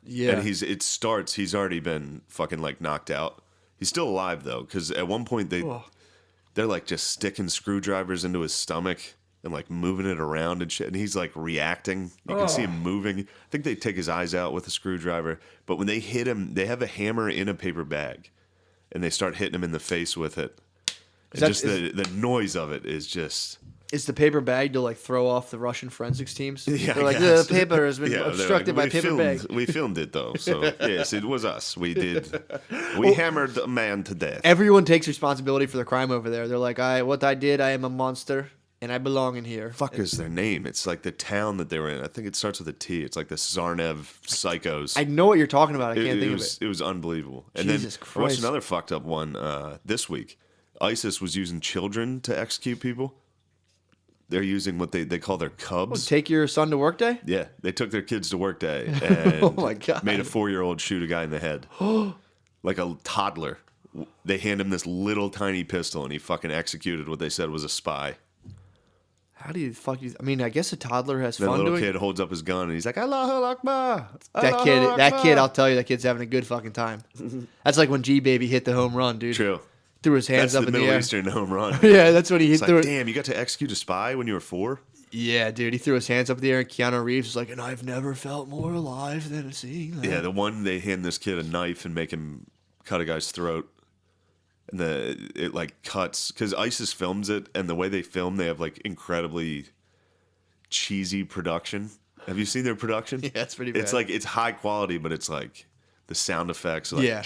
Yeah. And he's already been fucking like knocked out. He's still alive though, because at one point they're like just sticking screwdrivers into his stomach and like moving it around and shit. And he's like reacting. You can see him moving. I think they take his eyes out with a screwdriver. But when they hit him, they have a hammer in a paper bag, and they start hitting him in the face with it. And the noise of it is just. Is the paper bag to like throw off the Russian forensics teams? Yeah, they're like, yes. the paper has been obstructed by paper bag. We filmed it though, so yes, it was us. We hammered a man to death. Everyone takes responsibility for the crime over there. They're like, what I did, I am a monster, and I belong in here. Fuck is their name? It's like the town that they were in. I think it starts with a T. It's like the Zarnev Psychos. I know what you're talking about. I can't think of it. It was unbelievable. And Jesus then Christ. I watched another fucked up one this week. ISIS was using children to execute people. They're using what they call their cubs. Take your son to work day? Yeah, they took their kids to work day and Oh my God. made a 4-year-old shoot a guy in the head. Like a toddler. They hand him this little tiny pistol and he fucking executed what they said was a spy. How do you I mean, I guess a toddler has That fun little doing kid holds up his gun and he's like, Allahu Akbar. that kid, I'll tell you, that kid's having a good fucking time. That's like when G-Baby hit the home run, dude. True. Threw his hands That's up the in the Middle air. Eastern home run. Yeah, that's what he It's hit. like, damn, you got to execute a spy when you were 4? Yeah, dude, he threw his hands up in the air, and Keanu Reeves was like, and I've never felt more alive than seeing that. Yeah, the one they hand this kid a knife and make him cut a guy's throat. And it like cuts, because ISIS films it, and the way they film, they have like incredibly cheesy production. Have you seen their production? Yeah, it's pretty bad. It's like, it's high quality, but it's like the sound effects are like, Yeah.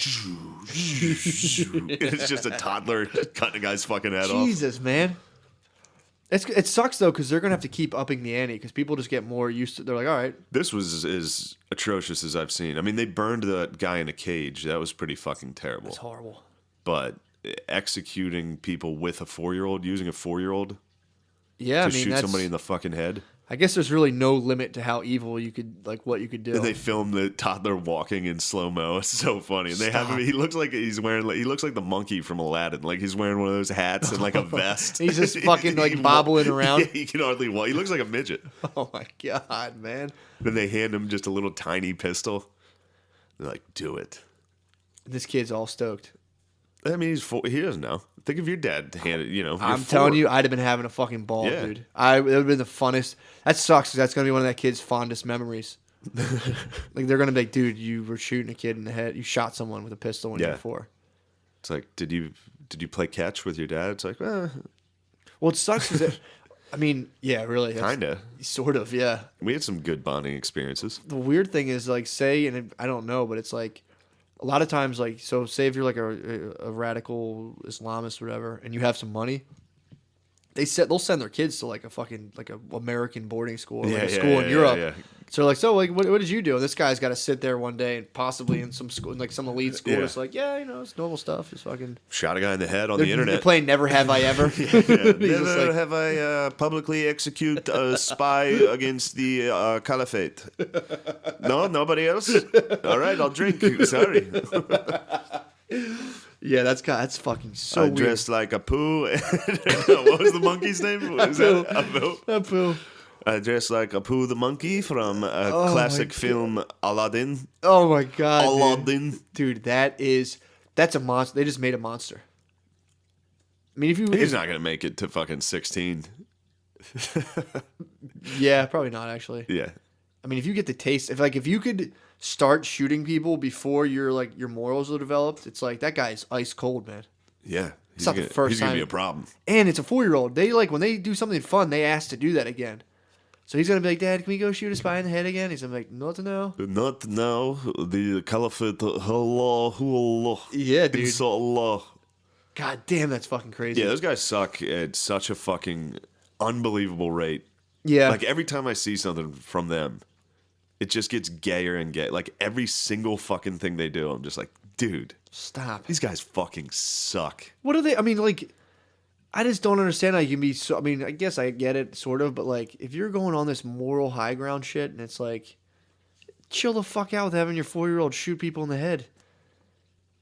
it's just a toddler cutting a guy's fucking head off. Jesus, man. It sucks though, because they're gonna have to keep upping the ante because people just get more used to. They're like, all right, This was as atrocious as I've seen. I mean, they burned that guy in a cage. That was pretty fucking terrible. it's horrible. But executing people with a 4-year-old, using a 4-year-old Yeah, to I mean, shoot somebody in the fucking head. I guess there's really no limit to how evil you could, like, what you could do. And they filmed the toddler walking in slow mo. It's so funny. And they have him. He looks like he's wearing. He looks like the monkey from Aladdin. Like he's wearing one of those hats and like a vest. He's just fucking like bobbling around. Yeah, he can hardly walk. He looks like a midget. Oh my God, man! Then they hand him just a little tiny pistol. They're like, "Do it." This kid's all stoked. I mean, he's 4. He doesn't know. Think if your dad handed. You're I'm 4. telling you, I'd have been having a fucking ball, Yeah. dude. It would have been the funnest. That sucks because that's gonna be one of that kid's fondest memories. Like they're gonna be like, dude, you were shooting a kid in the head. You shot someone with a pistol when you were 4. It's like, did you play catch with your dad? It's like, Well, it sucks because I mean, yeah, really, that's- kinda. sort of, yeah. We had some good bonding experiences. The weird thing is, like, say, and I don't know, but it's like a lot of times, like, so say if you're like a radical Islamist or whatever, and you have some money, they'll send their kids to like a fucking like a American boarding school or like a school in Europe. yeah. So like, so like, what did you do? And this guy's got to sit there one day and possibly in some school, like some elite school. Yeah. It's like, yeah, you know, it's normal stuff. Just fucking Shot a guy in the head on they're, the internet. They're playing Never Have I Ever. He's just Never like, have I publicly execute a spy against the caliphate. No, nobody else. All right, I'll drink. Sorry. yeah, that's fucking so I weird. dressed like a poo. What was the monkey's name? Was that Apu? Apu. I dressed like Apu the monkey from a Oh classic my film Aladdin. Oh my God, Aladdin. dude, that's a monster. They just made a monster. I mean, He's not gonna make it to fucking 16. yeah, probably not actually. Yeah. I mean, if you get the taste, if you could start shooting people before your morals are developed, it's like that guy's ice cold, man. Yeah. He's not the first he's gonna time. be a problem. And it's a 4-year-old. They when they do something fun, they ask to do that again. So he's gonna be like, Dad, can we go shoot a spy in the head again? He's gonna be like, not now. Not now. The caliphate. Allah. Yeah, dude. Inshallah. God damn, that's fucking crazy. Yeah, those guys suck at such a fucking unbelievable rate. Yeah. Like every time I see something from them, it just gets gayer and gay. Like every single fucking thing they do, I'm just like, dude, Stop. these guys fucking suck. What are they? I mean, like, I just don't understand how you can be so. I mean, I guess I get it, sort of, but like, if you're going on this moral high ground shit, and it's like, chill the fuck out with having your 4-year-old shoot people in the head.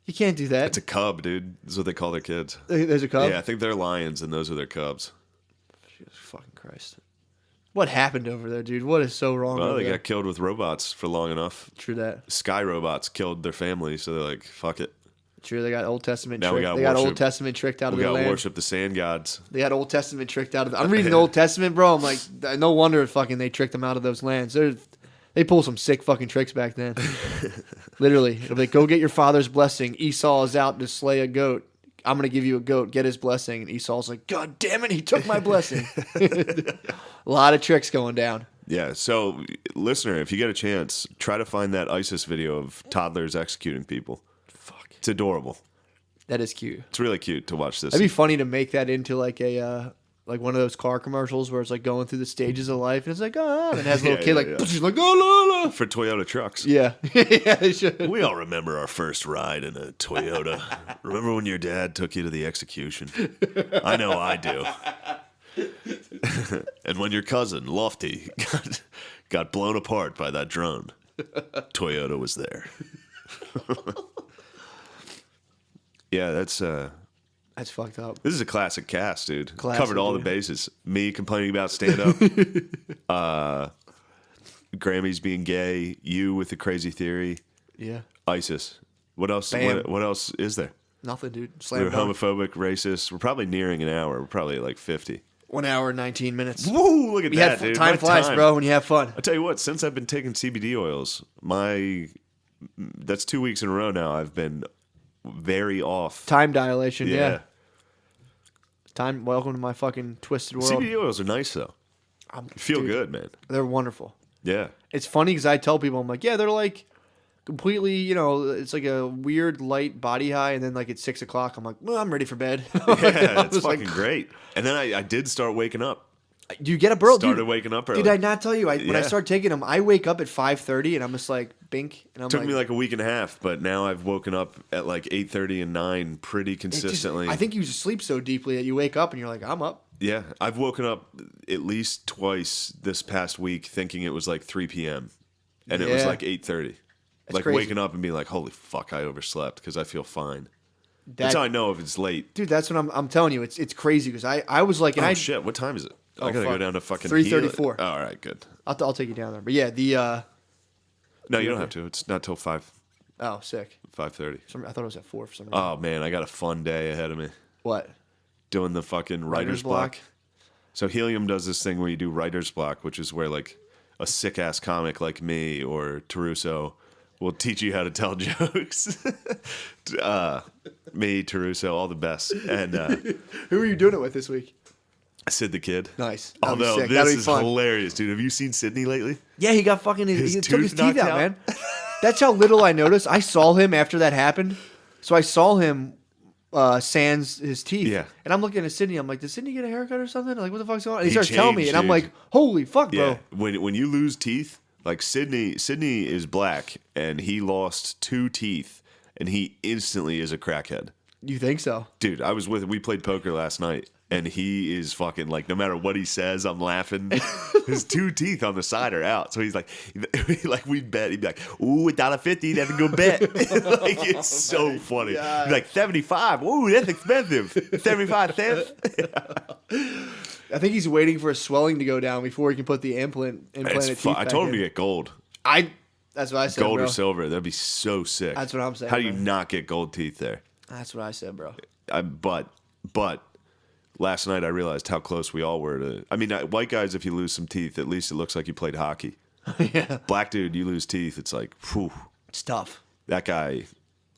You can't do that. It's a cub, dude. That's what they call their kids. There's a cub. Yeah, I think they're lions, and those are their cubs. Jesus fucking Christ. What happened over there, dude? What is so wrong Well, over they there? got killed with robots for long enough. True that. Sky robots killed their family, so they're like, fuck it. True, they got Old Testament. Now we They gotta got Old worship- Testament tricked out of We their got to land. worship the sand gods. They got Old Testament tricked out of. I'm reading the Old Testament, bro. I'm like, no wonder fucking they tricked them out of those lands. They pull some sick fucking tricks back then. Literally, it'll be like, go get your father's blessing. Esau is out to slay a goat. I'm going to give you a goat, get his blessing. And Esau's like, God damn it, he took my blessing. A lot of tricks going down. Yeah, so listener, if you get a chance, try to find that ISIS video of toddlers executing people. Fuck. It's adorable. That is cute. It's really cute to watch this. That'd be funny to make that into like a like one of those car commercials where it's like going through the stages of life and it's like, and it has a little kid like, like, oh, la, la. For Toyota trucks. Yeah. Yeah, they should. We all remember our first ride in a Toyota. Remember when your dad took you to the execution? I know I do. And when your cousin, Lofty, got blown apart by that drone, Toyota was there. Yeah, that's fucked up. This is a classic cast, dude. Classic, Covered all the bases. Me complaining about stand-up. Grammys being gay. You with the crazy theory. Yeah. ISIS. What else? Bam. What else is there? Nothing, dude. We're Slam dunk. homophobic, racist. We're probably nearing an hour. We're probably like 50. 1 hour and 19 minutes. Woo! Look at that, dude. Time What flies, bro, when you have fun. I tell you what, since I've been taking CBD oils, that's 2 weeks in a row now. I've been very off. Time dilation, Yeah. yeah. Time. Welcome to my fucking twisted world. CBD oils are nice though. Feel good, man. They're wonderful. Yeah. It's funny because I tell people, I'm like, yeah, they're like completely, you know, it's like a weird light body high, and then like at 6 o'clock, I'm like, well, I'm ready for bed. Yeah, it's fucking great. And then I did start waking up. You get up early. Started waking up early. Did I not tell you? When I start taking them, I wake up at 5:30, and I'm just like, bink. And I'm Took me like a week and a half, but now I've woken up at like 8:30 and 9 pretty consistently. I think you just sleep so deeply that you wake up and you're like, I'm up. Yeah, I've woken up at least twice this past week thinking it was like 3 p.m. and it was like 8:30. Like crazy. waking up and being like, holy fuck, I overslept because I feel fine. That, That's how I know if it's late. Dude, that's what I'm telling you. It's crazy because I was like, and Shit, what time is it? Oh, I gotta fuck. go down to fucking 3:34. Oh, all right, good. I'll take you down there. But yeah, No, you don't have to. It's not till 5:30. Sick. I thought it was at 4 for some reason. Oh man, I got a fun day ahead of me. What? Doing the fucking writer's block. So Helium does this thing where you do writer's block, which is where like a sick ass comic like me or Taruso will teach you how to tell jokes. Me, Taruso, all the best. And Who are you doing it with this week? Sid the Kid. Nice. That'll be Although sick. That'll this be is fun. hilarious, dude. Have you seen Sydney lately? Yeah, he got fucking His he took his tooth teeth knocked out, out? man. That's how little I noticed. I saw him after that happened. So I saw him sans his teeth. Yeah. And I'm looking at Sydney. I'm like, did Sydney get a haircut or something? Like, what the fuck's going on? And he He starts telling me, changed, and I'm dude. like, holy fuck, bro. Yeah. When you lose teeth, like Sydney is black and he lost 2 teeth and he instantly is a crackhead. You think so? Dude, we played poker last night and he is fucking like, no matter what he says, I'm laughing. His 2 teeth on the side are out. So he's like we'd bet. He'd be like, ooh, $1.50, that's a good bet. Like, it's so funny. God. He'd be like, 75, ooh, that's expensive. 75 cents. I think he's waiting for a swelling to go down before he can put the implanted teeth I told him back to in. get gold. That's what I said, Gold bro. or silver. That'd be so sick. That's what I'm saying, How do you bro. not get gold teeth there? That's what I said, bro. But last night I realized how close we all were to. I mean, white guys, if you lose some teeth, at least it looks like you played hockey. Yeah. Black dude, you lose teeth, it's like, whew, It's tough. that guy.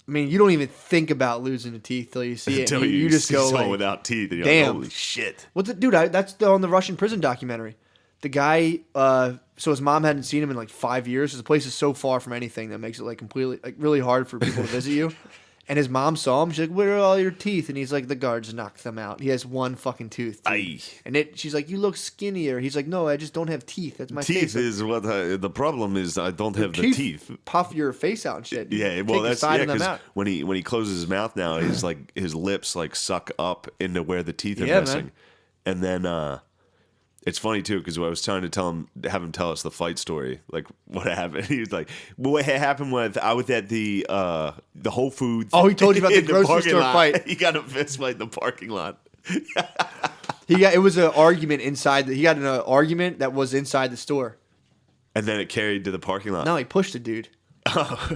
I mean, you don't even think about losing the teeth till you see it. Until You just see go someone like, without teeth, and you're damn. like, holy shit. What's it, dude? That's on the Russian prison documentary. The guy, so his mom hadn't seen him in like 5 years. The place is so far from anything that makes it like completely, like really hard for people to visit you. And his mom saw him. She's like, "Where are all your teeth?" And he's like, "The guards knocked them out. He has 1 fucking tooth." Aye. And she's like, "You look skinnier." He's like, "No, I just don't have teeth. That's my Teeth face." is what the problem is. I don't have the teeth. Puff your face out and shit. Yeah, Take well, the that's side of them because out. when he closes his mouth now, he's like his lips like suck up into where the teeth are Yeah, missing, man. and then it's funny too because I was trying to have him tell us the fight story, like what happened. He was like, well, "What happened was I was at the Whole Foods." Oh, he told you about the in grocery parking store lot. fight. He got a fist fight in the parking lot. It was an argument inside. He got in an argument that was inside the store. And then it carried to the parking lot. No, he pushed a dude.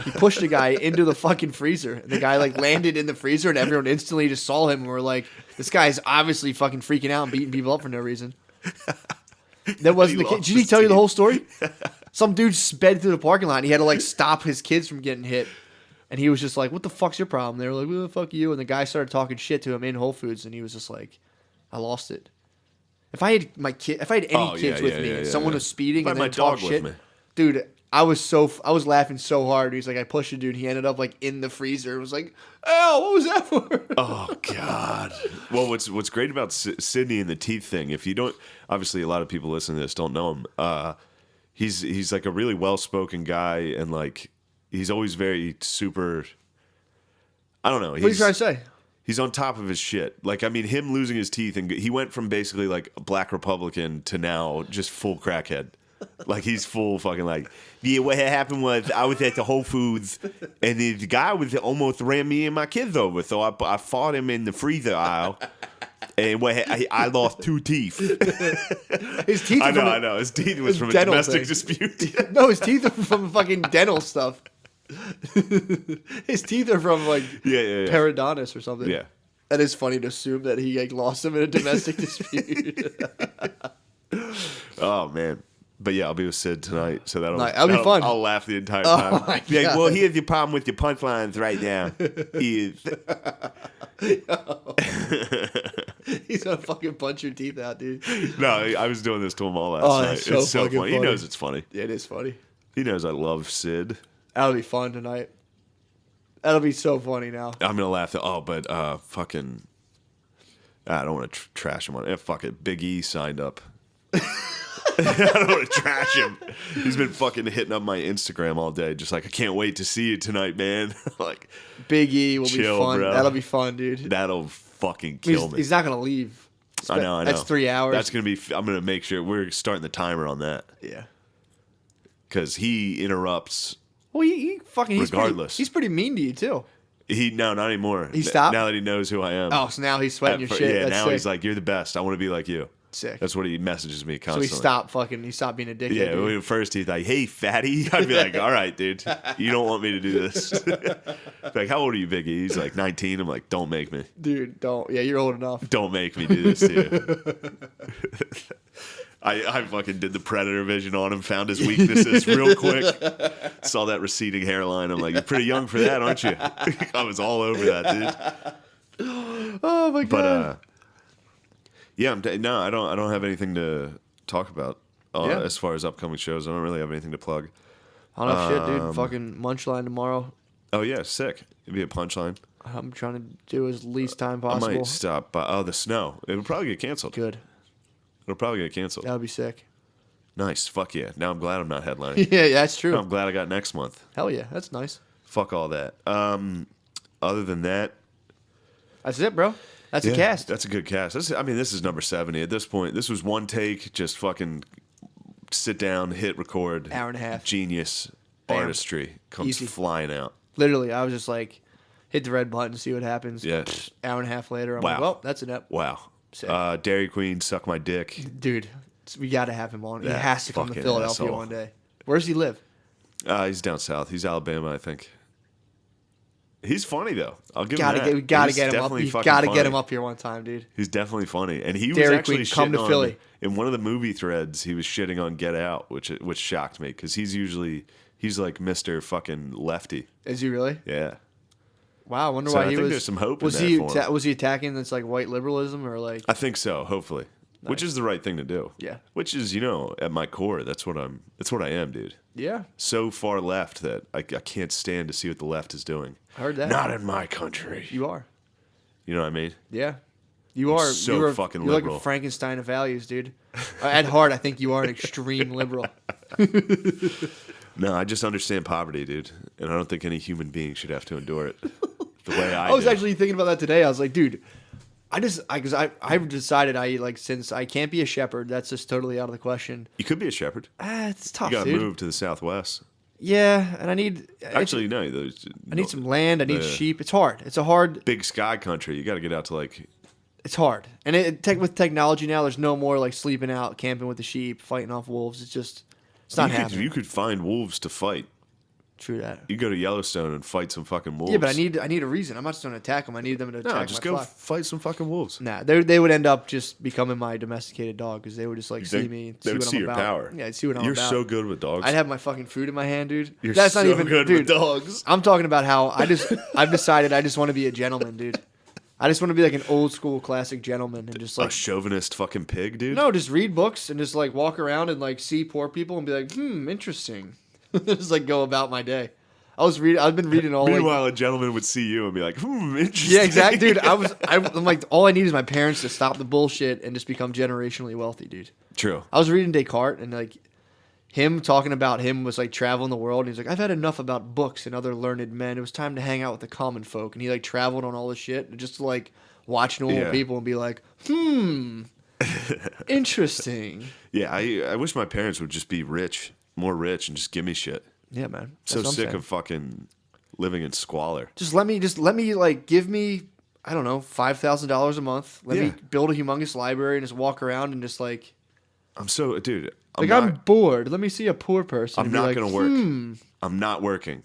He pushed a guy into the fucking freezer. And the guy like landed in the freezer, and everyone instantly just saw him and were like, "This guy's obviously fucking freaking out and beating people up for no reason." That wasn't the case. Did he tell you the whole story? Some dude sped through the parking lot and he had to like stop his kids from getting hit. And he was just like, "What the fuck's your problem?" They were like, "Well, the fuck you." And the guy started talking shit to him in Whole Foods, and he was just like, "I lost it." If I had any kids with me, and someone was speeding and then talked shit, dude, I was laughing so hard. He's like, I pushed a dude. He ended up like in the freezer. It was like, oh, what was that for? Oh God. Well, what's great about Sydney and the teeth thing? If you don't, obviously, a lot of people listening to this don't know him. He's like a really well spoken guy, and like he's always very super. I don't know. What are you trying to say? He's on top of his shit. Like, I mean, him losing his teeth, and he went from basically like a black Republican to now just full crackhead. Like, he's full fucking like, yeah, what had happened was I was at the Whole Foods, and the guy almost ran me and my kids over, so I fought him in the freezer aisle, and I lost 2 teeth. His teeth. I know. His teeth was from a domestic dispute. No, his teeth are from fucking dental stuff. His teeth are from like periodontitis or something. Yeah, that is funny to assume that he like lost them in a domestic dispute. Oh man, but yeah, I'll be with Sid tonight, so that'll be fun. I'll laugh the entire time. Oh my God. Like, well, here's your problem with your punchlines right now. He's gonna fucking punch your teeth out, dude. No, I was doing this to him all last night. It's so funny. He knows it's funny. It is funny. He knows I love Sid. That'll be fun tonight. That'll be so funny now. I'm gonna laugh. But fucking, I don't want to trash him on it. Fuck it. Big E signed up. I don't want to trash him. He's been fucking hitting up my Instagram all day, just like, I can't wait to see you tonight, man. Like, Big E will be fun. Bro. That'll be fun, dude. That'll fucking kill me. He's not gonna leave. I know. That's 3 hours. That's gonna be. I'm gonna make sure we're starting the timer on that. Yeah. Because he interrupts. Well, he fucking regardless. He's pretty mean to you too. No, not anymore. He stopped? Now that he knows who I am. Oh, so now he's sweating your shit. Yeah, That's now sick. he's like, you're the best. I want to be like you. Sick. That's what he messages me constantly. So he stopped being a dickhead. Yeah, when first he's like, hey, fatty. I'd be like, all right, dude. You don't want me to do this. Like, how old are you, Biggie? He's like 19. I'm like, don't make me. Dude, don't. Yeah, you're old enough. Don't make me do this to you. I fucking did the predator vision on him, found his weaknesses real quick. Saw that receding hairline. I'm like, you're pretty young for that, aren't you? I was all over that, dude. Oh my God. But yeah, no, I don't have anything to talk about as far as upcoming shows. I don't really have anything to plug. I don't have shit, dude. Fucking Munchline tomorrow. Oh yeah, sick. It'd be a Punchline. I'm trying to do as least time possible. I might stop by. The snow. It would probably get canceled. Good. It'll probably get canceled. That would be sick. Nice. Fuck yeah. Now I'm glad I'm not headlining. Yeah, that's true. I'm glad I got next month. Hell yeah, that's nice. Fuck all that. Other than that, that's it, bro. That's a cast. That's a good cast. This is number 70 at this point. This was one take, just fucking sit down, hit record. Hour and a half. Genius. Bam. Artistry comes Easy. flying out. Literally, I was just like, hit the red button, see what happens. Yeah. Hour and a half later, I'm like, well, that's an ep. Wow. Sick. Dairy Queen, suck my dick. Dude, we got to have him on. He That has to come to fucking Philadelphia asshole. one day. Where does he live? He's down south. He's Alabama, I think. He's funny though. I'll give him that. We gotta He's get him up. definitely You fucking gotta funny. get him up here one time, dude. He's definitely funny, and he Dairy was actually Queen, come shitting to on Philly. in one of the movie threads. He was shitting on Get Out, which shocked me because he's like Mr. fucking lefty. Is he really? Yeah. Wow, I wonder So why I he think was. there's some hope in was that he for him. was he attacking this like white liberalism or like? I think so. Hopefully, which is the right thing to do. Yeah. Which is, at my core, that's what I am, dude. Yeah. So far left that I can't stand to see what the left is doing. I heard that. Not in my country. You are. You know what I mean? Yeah. You are so you're fucking you're liberal. like a Frankenstein of values, dude. At heart, I think you are an extreme liberal. No, I just understand poverty, dude, and I don't think any human being should have to endure it the way I was do. actually thinking about that today. I was like, dude, because I've decided since I can't be a shepherd, that's just totally out of the question. You could be a shepherd. It's tough, You got to dude. move to the southwest. Yeah, and I need Actually, no. I need some land. I need sheep. It's hard. It's a hard. Big sky country. You got to get out to like. It's hard, and with technology now, there's no more like sleeping out, camping with the sheep, fighting off wolves. It's not happening. You could find wolves to fight. True that. You go to Yellowstone and fight some fucking wolves. Yeah, but I need a reason. I'm not just going to attack them. I need them to attack No, just my go flock. fight some fucking wolves. Nah, they would end up just becoming my domesticated dog because they would just like see think me. they would what see I'm your about. power. Yeah, I'd see what I'm You're about. so good with dogs. I'd have my fucking food in my hand, dude. You're That's so not even good dude, with dogs. I'm talking about how I've decided I just want to be a gentleman, dude. I just want to be like an old school classic gentleman and just A like chauvinist fucking pig, dude. no, just read books and just like walk around and like see poor people and be like, interesting. Just like go about my day. I've been reading all. Meanwhile, a gentleman would see you and be like, interesting. Yeah, exactly, dude. I'm like, all I need is my parents to stop the bullshit and just become generationally wealthy, dude. True. I was reading Descartes and like him talking about him was like traveling the world. And he's like, I've had enough about books and other learned men. It was time to hang out with the common folk. And he like traveled on all this shit and just to like watch normal people and be like, interesting. Yeah, I wish my parents would just be more rich, and just give me shit. Yeah, man. So sick of fucking living in squalor. Just let me like give me, I don't know, $5,000 a month. Let me build a humongous library and just walk around and just like. I'm so, dude. I'm bored. Let me see a poor person. I'm not gonna work. I'm not working.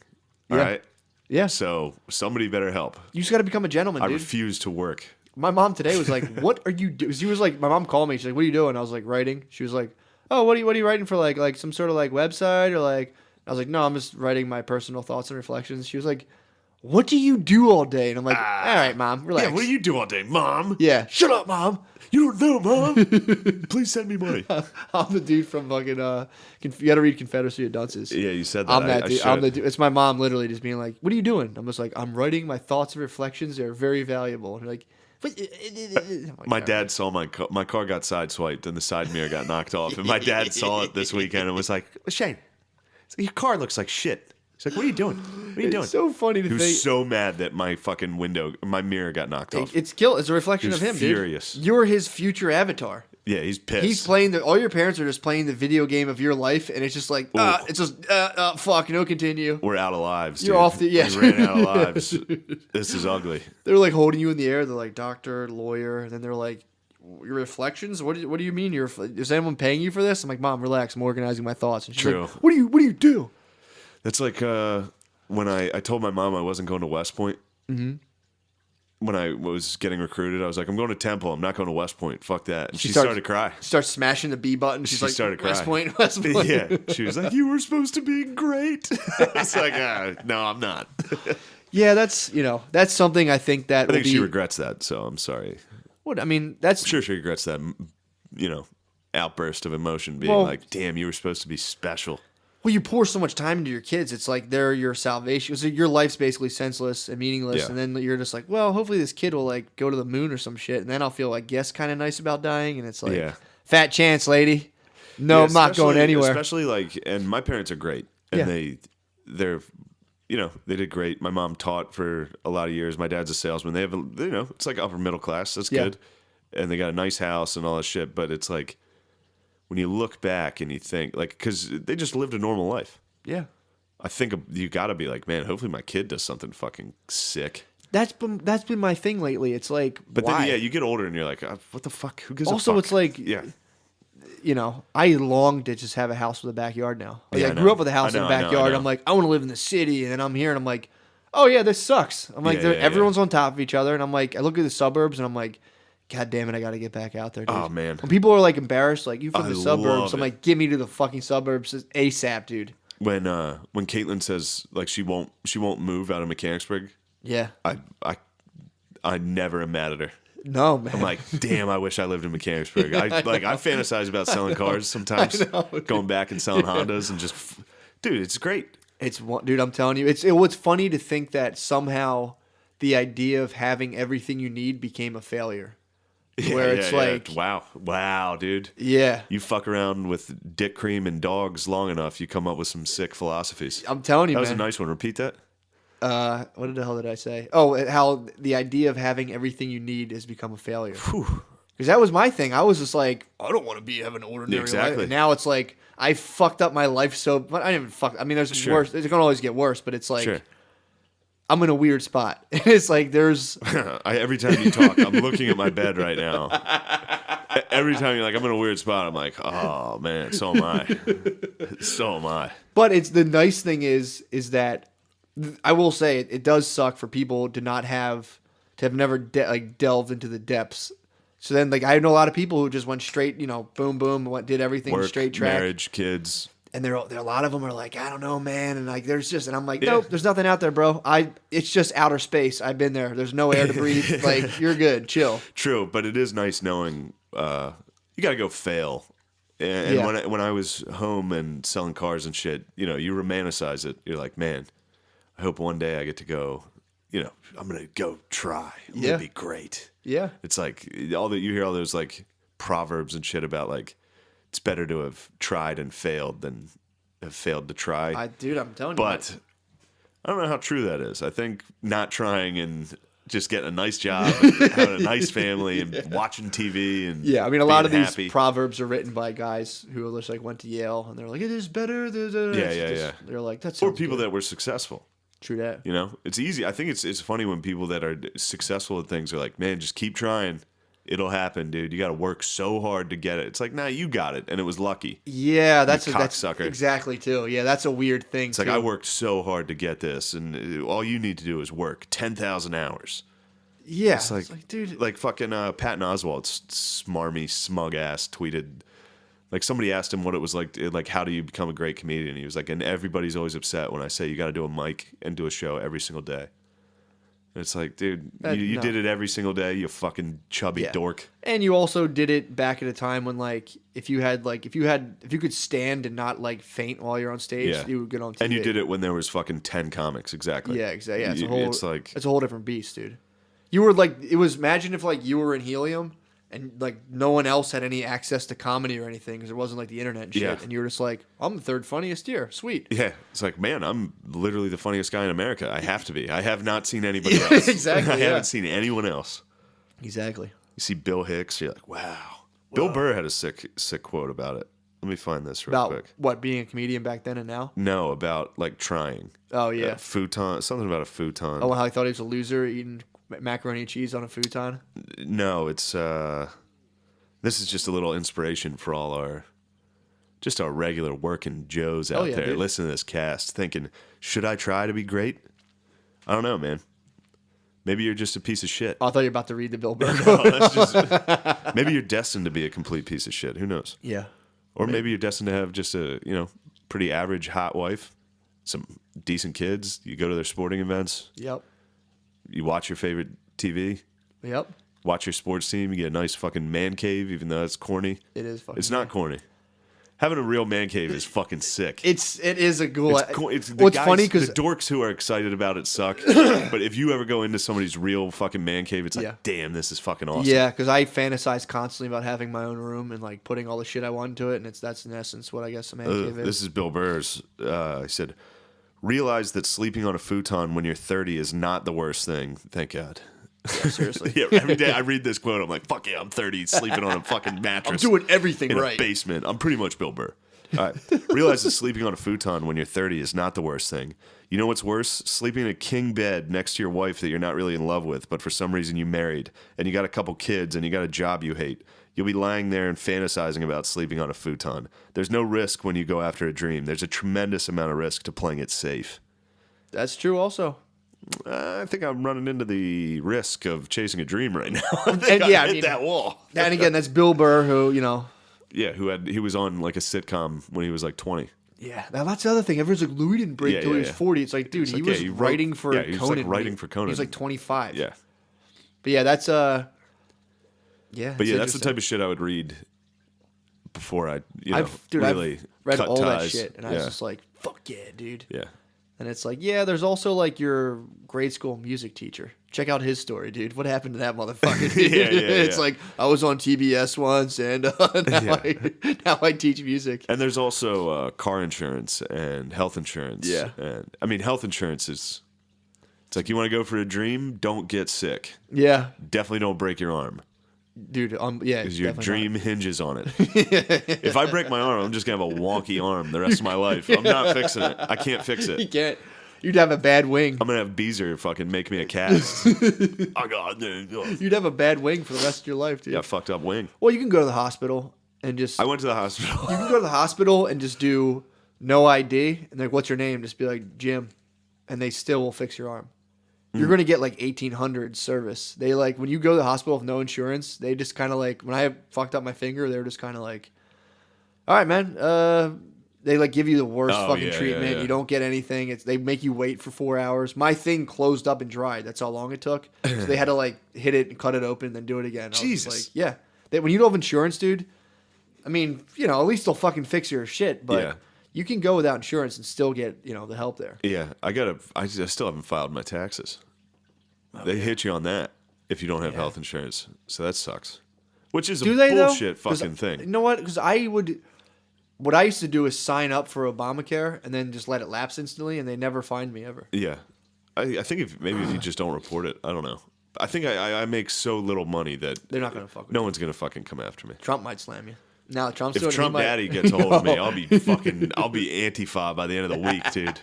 All right. Yeah. So somebody better help. You just got to become a gentleman, I dude. refuse to work. My mom today was like, "What are you doing?" She was like, my mom called me. She's like, "What are you doing?" I was like, "Writing." She was like, "Oh, what are you writing for? Like some sort of like website or like?" I was like, "No, I'm just writing my personal thoughts and reflections." She was like, "What do you do all day?" And I'm like, "All right, mom, relax." Yeah, what do you do all day, Mom? Yeah, shut up, mom. You don't know, Mom. Please send me money. I'm the dude from fucking. You got to read Confederacy of Dunces. Yeah, you said that. I'm that dude. I'm the dude. It's my mom literally just being like, "What are you doing?" I'm just like, "I'm writing my thoughts and reflections. They're very valuable." And like, like, my dad saw my car got sideswiped and the side mirror got knocked off, and my dad saw it this weekend and was like, "Shane, your car looks like shit." He's like, "What are you doing? What are you doing?" It's so funny to He think. was so mad that my fucking my mirror got knocked off. It's a reflection He of was him, furious. dude. You're his future avatar. Yeah, he's pissed. He's playing all your parents are just playing the video game of your life, and it's just like, fuck, no, continue. We're out of lives. You're dude. off the We ran out of lives. This is ugly. They're like holding you in the air. They're like doctor, lawyer, and then they're like, your reflections. What do you mean? Is anyone paying you for this? I'm like, Mom, relax. I'm organizing my thoughts. And she's True. like, what do you do? That's like when I told my mom I wasn't going to West Point. Mm-hmm. When I was getting recruited, I was like, I'm going to Temple. I'm not going to West Point. Fuck that. And she started to cry. Starts smashing the B button. She's like, started West crying. Point, West Point. Yeah. She was like, you were supposed to be great. It's like, no, I'm not. Yeah, that's something I think that I think she regrets that, so I'm sorry. What I mean, that's I'm sure she regrets that, outburst of emotion being like, damn, you were supposed to be special. well, you pour so much time into your kids. It's like they're your salvation. So your life's basically senseless and meaningless, Yeah. and then you're just like, well, hopefully this kid will like go to the moon or some shit, and then I'll feel like kind of nice about dying, and it's like, fat chance, lady. No, Yeah, I'm not going anywhere. Especially and my parents are great, and they're they did great. My mom taught for a lot of years. My dad's a salesman. They have it's like upper middle class. That's good, and they got a nice house and all that shit. But it's like when you look back and you think because they just lived a normal life. Yeah. I think you got to be like, man, hopefully my kid does something fucking sick. That's been my thing lately. It's like, But why? then, you get older and you're like, what the fuck? Who gives a fuck? Also, it's like, yeah. I long to just have a house with a backyard now. Like, Yeah, I I grew know. up with a house I know, in a I know, I backyard. know. I'm like, I want to live in the city, and then I'm here, and I'm like, oh yeah, this sucks. I'm like, everyone's on top of each other, and I'm like, I look at the suburbs, and I'm like, God damn it, I got to get back out there, dude. Oh, man. When people are like embarrassed, like, you from I the suburbs, love I'm it. like, get me to the fucking suburbs ASAP, dude. When Caitlin says she won't move out of Mechanicsburg, Yeah. I never am mad at her. No, man. I'm like, damn, I wish I lived in Mechanicsburg. I fantasize about selling cars sometimes, going back and selling Hondas and just, dude, it's great. Dude, I'm telling you, it's funny to think that somehow the idea of having everything you need became a failure. Where it's like, wow, dude. Yeah. You fuck around with dick cream and dogs long enough, you come up with some sick philosophies. I'm telling you, That was man. a nice one. Repeat that. What the hell did I say? Oh, how the idea of having everything you need has become a failure. Because that was my thing. I was just like, I don't want to be having an ordinary life. And now it's like, I fucked up my life so... I didn't even fuck... I mean, there's worse. It's going to always get worse, but it's like... I'm in a weird spot. It's like there's... Every time you talk, I'm looking at my bed right now. Every time you're like, I'm in a weird spot, I'm like, oh man, so am I. So am I. But it's the nice thing is that I will say it does suck for people to not have never delved into the depths. So then I know a lot of people who just went straight, boom, boom, did everything Work, straight track. marriage, kids. And there a lot of them are like, I don't know, man. And and I'm like, nope, there's nothing out there, bro. It's just outer space. I've been there. There's no air to breathe. You're good. Chill. True. But it is nice knowing, you got to go fail. And when I was home and selling cars and shit, you romanticize it. You're like, man, I hope one day I get to go, I'm going to go try. I'm going to be great. Yeah. It's like you hear all those proverbs and shit about it's better to have tried and failed than have failed to try. Dude, I'm telling you. But I don't know how true that is. I think not trying and just getting a nice job and having a nice family and watching TV and a lot of happy. these proverbs are written by guys who just went to Yale and they're like, it is better. Yeah. They're like, that's or people that were successful. True that. It's easy. I think it's funny when people that are successful at things are like, man, just keep trying. It'll happen, dude. You got to work so hard to get it. It's like, nah, you got it, and it was lucky. Yeah, that's cocksucker. Exactly too. Yeah, that's a weird thing. It's like I worked so hard to get this, and all you need to do is work 10,000 hours. Yeah, it's like dude, fucking Patton Oswalt's smarmy, smug ass tweeted. Somebody asked him what it was like how do you become a great comedian? He was like, and everybody's always upset when I say you got to do a mic and do a show every single day. And it's like, dude, you did it every single day, you fucking chubby dork. And you also did it back at a time when if you could stand and not faint while you're on stage, you would get on TV. And you did it when there was fucking 10 comics, exactly. Yeah, exactly. Yeah, it's a whole different beast, dude. You were imagine if you were in Helium and no one else had any access to comedy or anything because it wasn't the internet and shit, and you were just like, I'm the third funniest here, sweet. Yeah, it's like, man, I'm literally the funniest guy in America. I have to be. I have not seen anybody else. Exactly. I haven't seen anyone else. Exactly. You see Bill Hicks, you're like, wow. Bill Burr had a sick quote about it. Let me find this real quick. About what, being a comedian back then and now? No, about trying. Oh yeah, futon. Something about a futon. Oh, how he thought he was a loser eating macaroni and cheese on a futon. No, it's this is just a little inspiration for all our regular working Joes out there. Dude. Listen to this cast thinking, should I try to be great? I don't know, man. Maybe you're just a piece of shit. Oh, I thought you were about to read the Bill Burr. No, maybe you're destined to be a complete piece of shit. Who knows? Yeah. Or maybe you're destined to have just a, pretty average hot wife, some decent kids. You go to their sporting events. Yep. You watch your favorite TV. Yep. Watch your sports team. You get a nice fucking man cave, even though it's corny. It is fucking. It's not corny. Having a real man cave is fucking sick. It is a cool. It's what's funny because the dorks who are excited about it suck. But if you ever go into somebody's real fucking man cave, it's like, damn, this is fucking awesome. Yeah, because I fantasize constantly about having my own room and putting all the shit I want into it, and that's in essence what I guess a man cave is. This is Bill Burr's. He said, "Realize that sleeping on a futon when you're 30 is not the worst thing. Thank God." Yeah, seriously. Yeah, every day I read this quote, I'm like, fuck yeah, I'm 30, sleeping on a fucking mattress. I'm doing everything in right. a basement. I'm pretty much Bill Burr. All right. Realize that sleeping on a futon when you're 30 is not the worst thing. You know what's worse? Sleeping in a king bed next to your wife that you're not really in love with, but for some reason you married, and you got a couple kids, and you got a job you hate. You'll be lying there and fantasizing about sleeping on a futon. There's no risk when you go after a dream. There's a tremendous amount of risk to playing it safe. That's true also. I think I'm running into the risk of chasing a dream right now. Hit that wall. And again, that's Bill Burr, who Yeah, he was on a sitcom when he was 20. Yeah, now that's the other thing. Everyone's like, Louis didn't break till he was 40. It's like, dude, he was writing for Conan. He was writing for Conan. He was 25. Yeah. But yeah, that's But yeah, that's the type of shit I would read before I really I've read cut all ties. that shit, and I was just like, fuck yeah, dude. Yeah. And it's like, yeah, there's also your grade school music teacher. Check out his story, dude. What happened to that motherfucker? It's like, I was on TBS once, and now I teach music. And there's also car insurance and health insurance. Yeah. And I mean, health insurance is, it's like, you want to go for a dream? Don't get sick. Yeah. Definitely don't break your arm. Dude, yeah. Because your dream hinges on it. If I break my arm, I'm just going to have a wonky arm the rest of my life. I'm not fixing it. I can't fix it. You can't. You'd have a bad wing. I'm gonna have Beezer fucking make me a cast. I got You'd have a bad wing for the rest of your life, dude. Yeah, fucked up wing. Well, you can go to the hospital and just. I went to the hospital. You can go to the hospital and just do no ID and like, what's your name? Just be like Jim, and they still will fix your arm. You're gonna get like 1800 service. They like when you go to the hospital with no insurance. They just kind of like when I fucked up my finger, they were just kind of like, all right, man. They like give you the worst fucking treatment. You don't get anything. They make you wait for 4 hours. My thing closed up and dried. That's how long it took. So they had to like hit it and cut it open and then do it again. Jesus. Like, yeah. When you don't have insurance, dude. I mean, at least they'll fucking fix your shit. But you can go without insurance and still get the help there. Yeah, I still haven't filed my taxes. They hit you on that if you don't have health insurance. So that sucks. Which is bullshit fucking thing. You know what? Because what I used to do is sign up for Obamacare and then just let it lapse instantly, and they never find me ever. Yeah. I think if you just don't report it, I don't know. I think I make so little money that they're not going to fuck with no me. one's going to fucking come after me. Trump might slam you. Now Trump's if doing Trump Daddy gets a hold of me, I'll be Antifa by the end of the week, dude.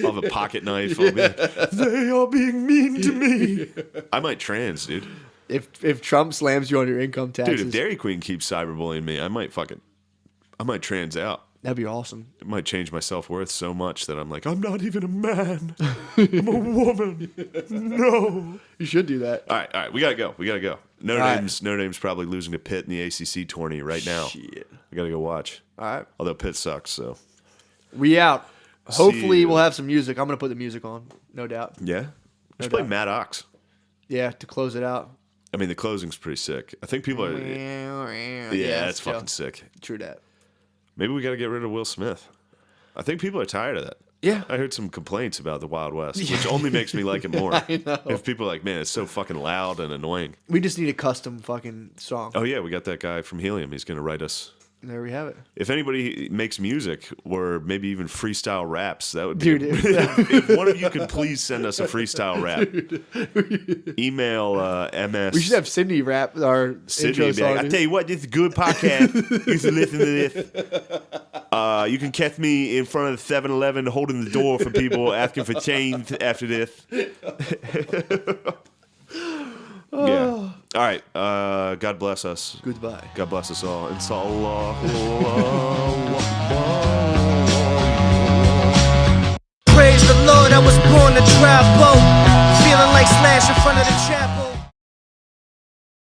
I'll have a pocket knife. I'll be like, they are being mean to me. I might trans, dude. If Trump slams you on your income taxes. Dude, if Dairy Queen keeps cyberbullying me, I might trans out. That'd be awesome. It might change my self-worth so much that I'm like, I'm not even a man. I'm a woman. No. You should do that. All right. We got to go. Notre Dame's probably losing to Pitt in the ACC tourney right now. Shit. We got to go watch. All right. Although Pitt sucks, so. We out. Hopefully we'll have some music. I'm going to put the music on, no doubt. Yeah? We should play Mad Ox. Yeah, to close it out. I mean, the closing's pretty sick. I think people are... Yeah, it's fucking sick. True that. Maybe we got to get rid of Will Smith. I think people are tired of that. Yeah. I heard some complaints about the Wild West, which only makes me like it more. I know. If people are like, man, it's so fucking loud and annoying. We just need a custom fucking song. Oh, yeah, we got that guy from Helium. He's going to write us. There we have it. If anybody makes music or maybe even freestyle raps, that would be... Dude, if one of you could please send us a freestyle rap. Email MS... We should have Sydney rap our Sydney, intro song. I tell you what, this is a good podcast. You should listen to this. You can catch me in front of the 7-Eleven holding the door for people asking for change after this. Yeah. All right. God bless us. Goodbye. God bless us all. Inshallah. Praise the Lord, I was born to drive boat. Feeling like Slash in front of the trap.